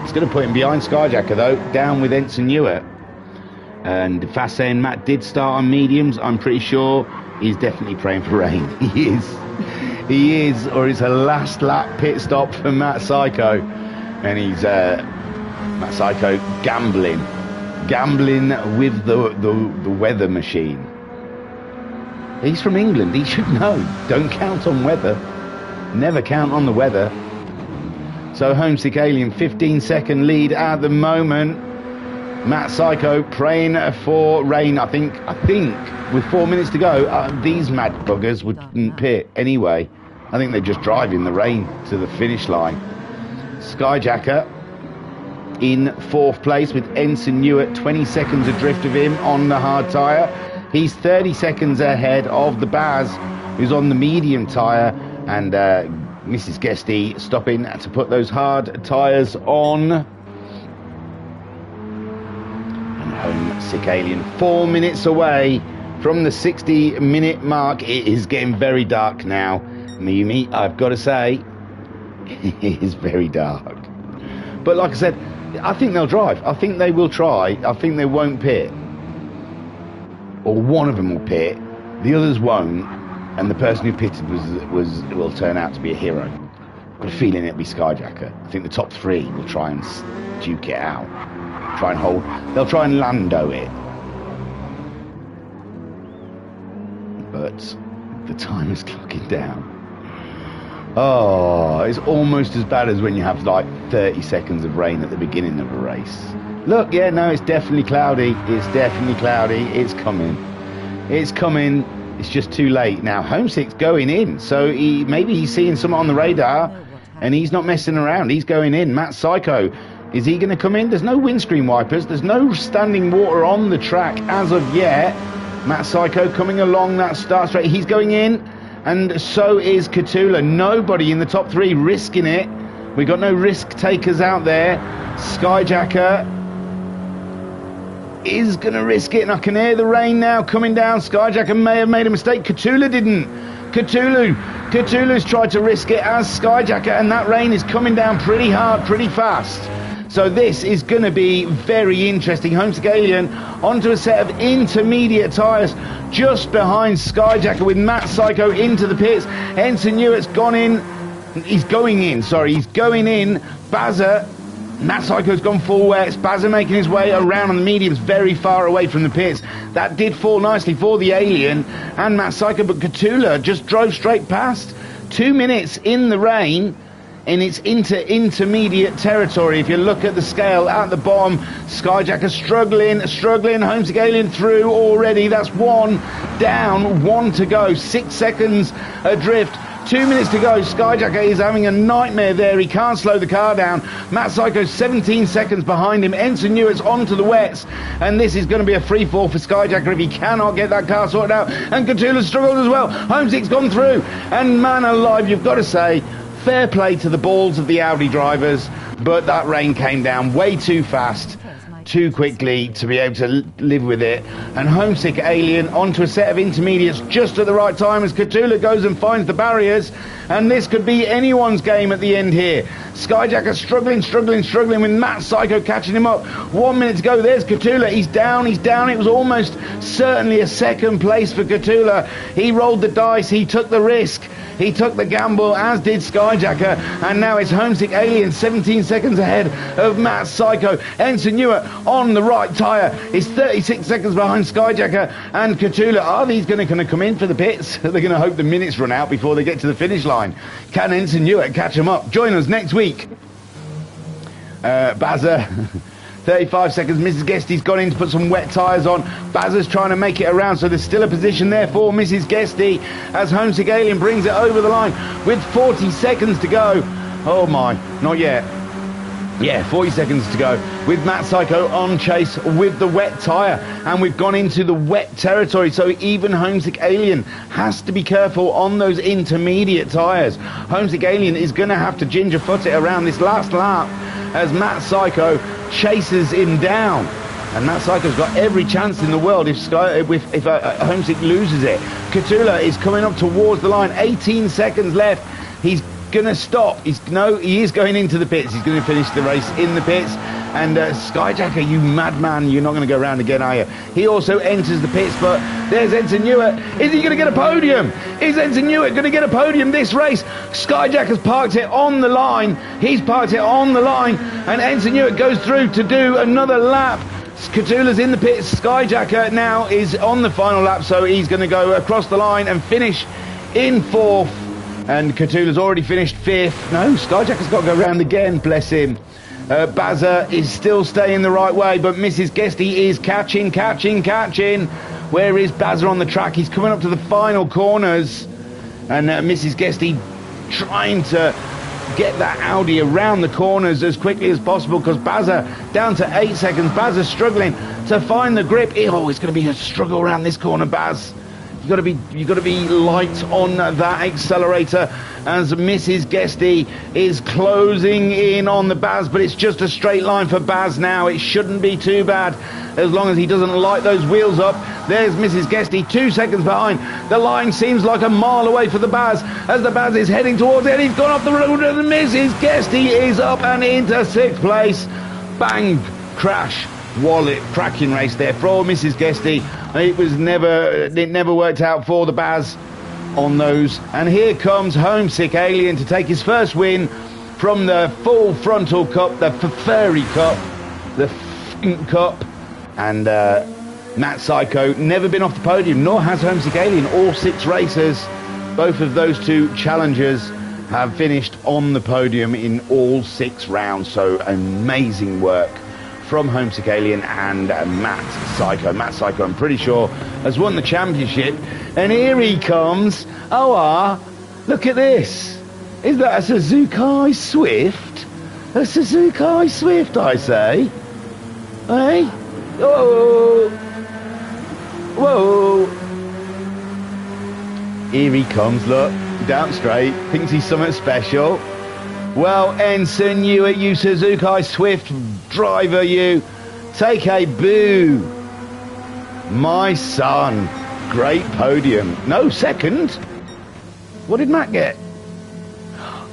S1: It's going to put him behind Skyjacker, though, down with Ensign Newarт. And fast saying Matt did start on mediums. I'm pretty sure he's definitely praying for rain. He is. He is, or it's a last lap pit stop for Matt Psycho. And he's, Matt Psycho, gambling with the weather machine. He's from England, he should know. Don't count on weather. Never count on the weather. So Homesick Alien, 15-second lead at the moment. Matt Psycho praying for rain. I think with 4 minutes to go, these mad buggers wouldn't pit anyway. I think they're just driving the rain to the finish line. Skyjacker in fourth place with Ensign Newarт 20 seconds adrift of him on the hard tyre. He's 30 seconds ahead of the Baz, who's on the medium tyre, and Mrs. Guesty stopping to put those hard tyres on. And Homesick Alien 4 minutes away from the 60-minute mark. It is getting very dark now. Mimi, I've got to say, it is very dark. But like I said, I think they'll drive. I think they will try. I think they won't pit. Or one of them will pit, the others won't, and the person who pitted will turn out to be a hero. I've got a feeling it'll be Skyjacker. I think the top three will try and duke it out. Try and hold. They'll try and Lando it. But the time is clocking down. Oh, it's almost as bad as when you have like 30 seconds of rain at the beginning of a race. Look, yeah, no, it's definitely cloudy. It's definitely cloudy. It's coming. It's coming. It's just too late. Now, Homesick's going in. So maybe he's seeing something on the radar and he's not messing around. He's going in. Matt Psycho, is he going to come in? There's no windscreen wipers. There's no standing water on the track as of yet. Matt Psycho coming along that start straight. He's going in. And so is Cthulhu. Nobody in the top three risking it. We've got no risk takers out there. Skyjacker is going to risk it, and I can hear the rain now coming down. Skyjacker may have made a mistake. Cthulhu didn't. Cthulhu's tried to risk it as Skyjacker, and that rain is coming down pretty hard, pretty fast. So this is going to be very interesting. Homesick Alien onto a set of intermediate tyres just behind Skyjacker with Matt Psycho into the pits. Ensign Newart's gone in. He's going in. Bazza. Matt Psycho's gone full wets. Bazza making his way around on the mediums very far away from the pits. That did fall nicely for the Alien and Matt Psycho, but Cthulhu just drove straight past. 2 minutes in the rain. And it's into intermediate territory. If you look at the scale at the bottom, Skyjacker struggling, Homesick Alien through already. That's one down, one to go, 6 seconds adrift. 2 minutes to go. Skyjacker is having a nightmare there. He can't slow the car down. Matt Psycho's 17 seconds behind him. Ensign Newart's onto the wets. And this is going to be a free fall for Skyjacker if he cannot get that car sorted out. And Cthulhu struggled as well. Homesick's gone through. And man alive, you've got to say, fair play to the balls of the Audi drivers, but that rain came down way too fast, too quickly to be able to live with it. And Homesick Alien onto a set of intermediates just at the right time as Cthulhu goes and finds the barriers, and this could be anyone's game at the end here. Skyjacker struggling with Matt Psycho catching him up. 1 minute to go. There's Cthulhu. He's down. It was almost certainly a second place for Cthulhu. He rolled the dice. He took the risk. He took the gamble, as did Skyjacker, and now it's Homesick Alien 17 seconds ahead of Matt Psycho. Ensign Newarт on the right tyre is 36 seconds behind Skyjacker and Cthulhu. Are these going to come in for the pits? They're going to hope the minutes run out before they get to the finish line. Can Ensign Newart catch them up? Join us next week. Bazza. 35 seconds. Mrs. Guesty's gone in to put some wet tyres on. Bazza's trying to make it around, so there's still a position there for Mrs. Guesty as Homesick Alien brings it over the line with 40 seconds to go. Oh my, not yet. Yeah, 40 seconds to go with Matt Psycho on chase with the wet tyre, and we've gone into the wet territory, so even Homesick Alien has to be careful on those intermediate tyres. Homesick Alien is going to have to ginger foot it around this last lap as Matt Psycho chases him down, and Matt Psycho's got every chance in the world if Homesick loses it. Cthulhu is coming up towards the line. 18 seconds left. He's gonna stop. He is going into the pits. He's going to finish the race in the pits. And Skyjacker, you madman, you're not going to go round again, are you? He also enters the pits, but there's Ensign Newart. Is he going to get a podium? Is Ensign Newart going to get a podium this race? Skyjacker's parked it on the line. He's parked it on the line, and Ensign Newart goes through to do another lap. Cthulhu's in the pits. Skyjacker now is on the final lap, so he's going to go across the line and finish in fourth. And Cthulhu's already finished fifth. No, Skyjacker's got to go round again, bless him. Bazza is still staying the right way, but Mrs. Guesty is catching. Where is Bazza on the track? He's coming up to the final corners, and Mrs. Guesty trying to get that Audi around the corners as quickly as possible, because Bazza down to 8 seconds. Bazza struggling to find the grip. Oh, it's going to be a struggle around this corner, Baz. You've got to be light on that accelerator as Mrs. Guesty is closing in on the Baz, but it's just a straight line for Baz now. It shouldn't be too bad as long as he doesn't light those wheels up. There's Mrs. Guesty 2 seconds behind. The line seems like a mile away for the Baz as the Baz is heading towards it. He's gone off the road and Mrs. Guesty is up and into 6th place. Bang, crash, wallet, cracking race there for Mrs. Guesty. It never worked out for the Baz on those. And here comes Homesick Alien to take his first win from the full frontal cup, the furry cup, the cup. And Matt Psycho never been off the podium, nor has Homesick Alien. All 6 racers, both of those 2 challengers, have finished on the podium in all 6 rounds. So amazing work from Homesick Alien and Matt Psycho. Matt Psycho, I'm pretty sure, has won the championship. And here he comes. Look at this. Is that a Suzuki Swift? A Suzuki Swift, I say. Hey? Oh. Whoa. Here he comes, look. Down straight. Thinks he's something special. Well, Ensign Newart, you Suzuki Swift driver, you take a boo My son. Great podium. No, second. What did Matt get?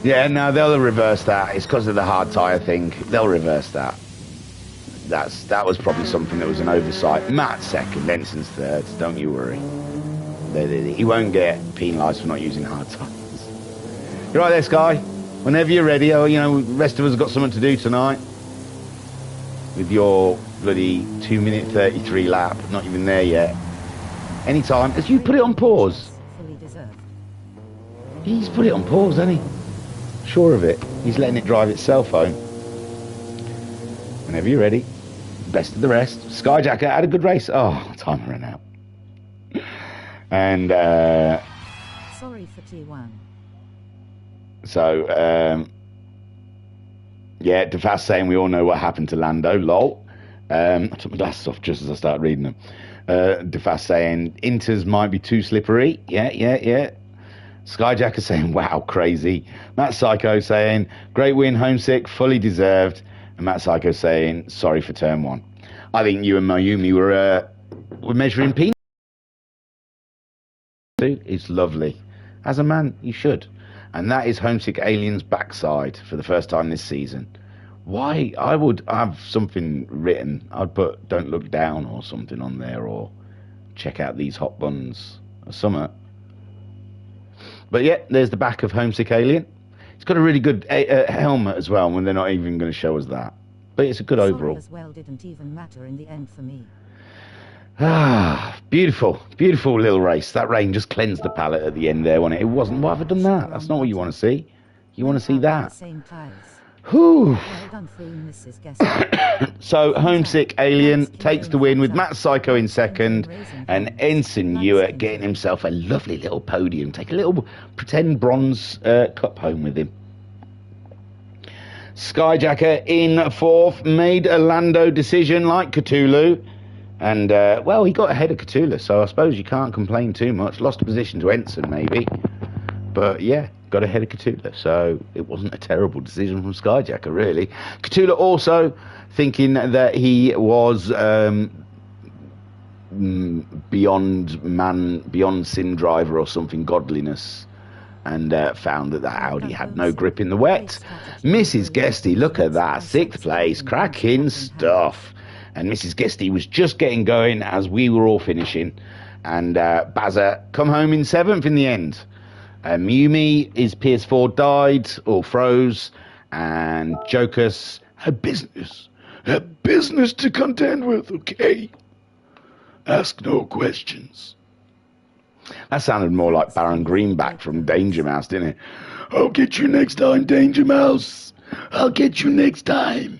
S1: Yeah, no, they'll reverse that. It's because of the hard tyre thing. They'll reverse that. That was probably something that was an oversight. Matt's second, Ensign's third. Don't you worry. He won't get penalised for not using hard tyres. You're right there, Sky. Whenever you're ready. Oh, you know, the rest of us have got something to do tonight. With your bloody 2 minute 33 lap. Not even there yet. Anytime. As you put it on pause.
S2: Fully deserved.
S1: He's put it on pause, hasn't he? Sure of it. He's letting it drive itself home. Whenever you're ready. Best of the rest. Skyjacker had a good race. Oh, time ran out. And
S2: Sorry for T1.
S1: So yeah, DeFast saying we all know what happened to Lando. Lol. I took my glasses off just as I started reading them. DeFast saying Inters might be too slippery. Yeah. Skyjacker saying wow, crazy. Matt Psycho saying great win, homesick, fully deserved. And Matt Psycho saying sorry for turn one. I think you and Mayumi were measuring peanuts. It's lovely. As a man, you should. And that is Homesick Alien's backside for the first time this season. Why? I would have something written. I'd put don't look down or something on there, or check out these hot buns or something. But yeah, there's the back of Homesick Alien. It's got a really good helmet as well, when they're not even going to show us that. But it's a good overall.
S2: As well didn't even matter in the end for me.
S1: Ah, beautiful little race. That rain just cleansed the palette at the end there, wasn't it? It wasn't. Why have I done that? That's not what you want to see. You want to see that. Whew. So, Homesick Alien takes the win with Matt Psycho in second and Ensign Ewart getting himself a lovely little podium. Take a little pretend bronze cup home with him. Skyjacker in fourth, made a Lando decision like Cthulhu. And, well, he got ahead of Cthulhu, so I suppose you can't complain too much. Lost a position to Ensign, maybe. But, yeah, got ahead of Cthulhu, so it wasn't a terrible decision from Skyjacker, really. Cthulhu also thinking that he was beyond sin driver or something, godliness, and found that the Audi had no grip in the wet. Mrs. Guesty, look at that, 6th place, cracking stuff. And Mrs. Guesty was just getting going as we were all finishing. And Bazza come home in 7th in the end. Mumi, his PS4 died or froze. And Jokus had business to contend with, okay? Ask no questions. That sounded more like Baron Greenback from Danger Mouse, didn't it? I'll get you next time, Danger Mouse. I'll get you next time.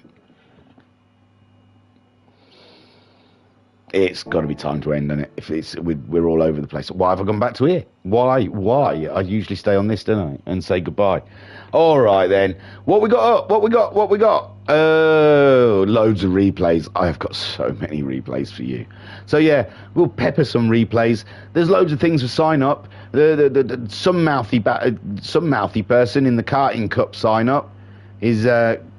S1: It's got to be time to end, isn't it? If we're all over the place. Why have I gone back to here? Why? I usually stay on this, don't I? And say goodbye. All right, then. What we got? Oh, loads of replays. I have got so many replays for you. So, yeah, we'll pepper some replays. There's loads of things to sign up. Some mouthy person in the karting cup sign up is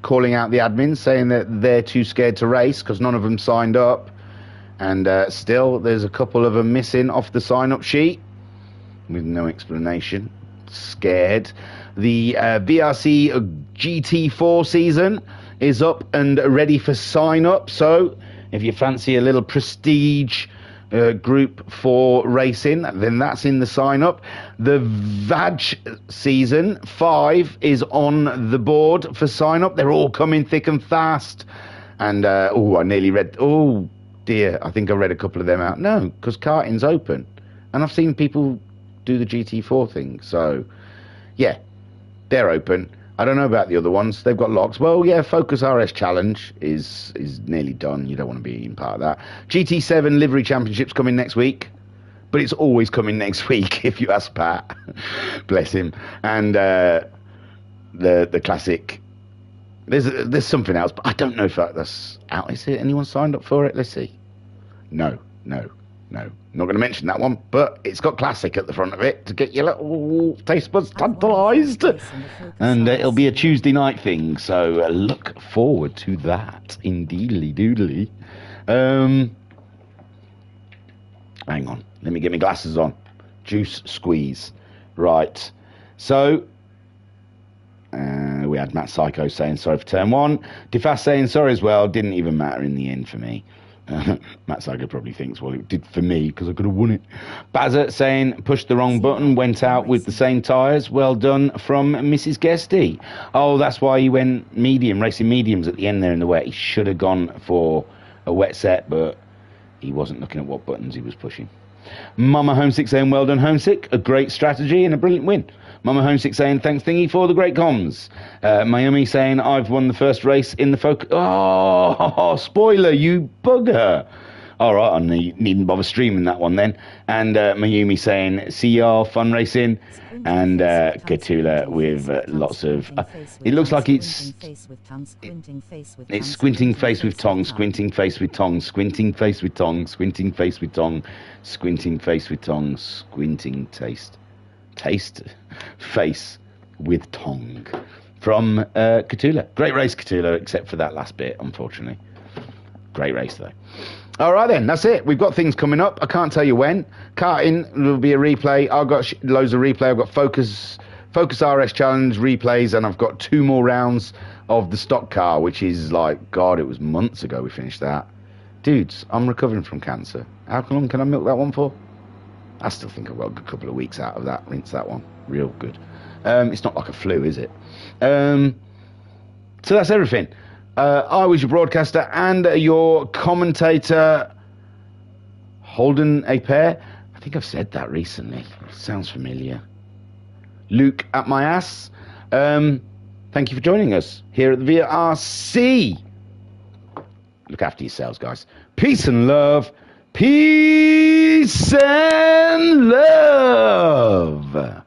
S1: calling out the admins, saying that they're too scared to race because none of them signed up. And still, there's a couple of them missing off the sign-up sheet with no explanation. Scared. The VRC GT4 season is up and ready for sign-up. So, if you fancy a little prestige group for racing, then that's in the sign-up. The VAG season 5 is on the board for sign-up. They're all coming thick and fast. And, I nearly read... Oh, dear, I think I read a couple of them out. No, because karting's open. And I've seen people do the GT4 thing. So, yeah, they're open. I don't know about the other ones. They've got locks. Well, yeah, Focus RS Challenge is nearly done. You don't want to be in part of that. GT7 Livery Championship's coming next week. But it's always coming next week, if you ask Pat. Bless him. And the classic... There's something else, but I don't know if that's out. Is it? Anyone signed up for it? Let's see. No. Not going to mention that one, but it's got classic at the front of it to get your little taste buds tantalised. And it'll be a Tuesday night thing, so look forward to that. Indeedly doodly. Hang on. Let me get my glasses on. Juice squeeze. Right. So, we had Matt Psycho saying sorry for turn 1. Defast saying sorry as well. Didn't even matter in the end for me. Matt Psycho probably thinks, well, it did for me because I could have won it. Bazza saying pushed the wrong button, went out with the same tyres. Well done from Mrs. Guesty. Oh, that's why he went medium, racing mediums at the end there in the wet. He should have gone for a wet set, but he wasn't looking at what buttons he was pushing. Mama Homesick saying, well done, Homesick. A great strategy and a brilliant win. Mama Homesick saying, thanks, Thingy, for the great comms. Miami saying, I've won the first race in the focus. Oh, spoiler, you bugger. All right, I needn't bother streaming that one then. And Mayumi saying, see y'all, fun racing. And Katula with lots of... it looks like it's squinting face with tongue, squinting face with tongue, squinting face with tongue, squinting face with tongue, squinting face with tongue, squinting taste face with tongue. From Katula. Great race, Katula, except for that last bit, unfortunately. Great race, though. All right, then. That's it. We've got things coming up. I can't tell you when. Karting will be a replay. I've got loads of replay. I've got Focus RS Challenge replays, and I've got 2 more rounds of the stock car, which is like, God, it was months ago we finished that. Dudes, I'm recovering from cancer. How long can I milk that one for? I still think I've got a couple of weeks out of that. Rinse that one. Real good. It's not like a flu, is it? So that's everything. I was your broadcaster and your commentator, Holden A. Pair. I think I've said that recently. Sounds familiar. Luke at my ass. Thank you for joining us here at the VRC. Look after yourselves, guys. Peace and love. Peace and love.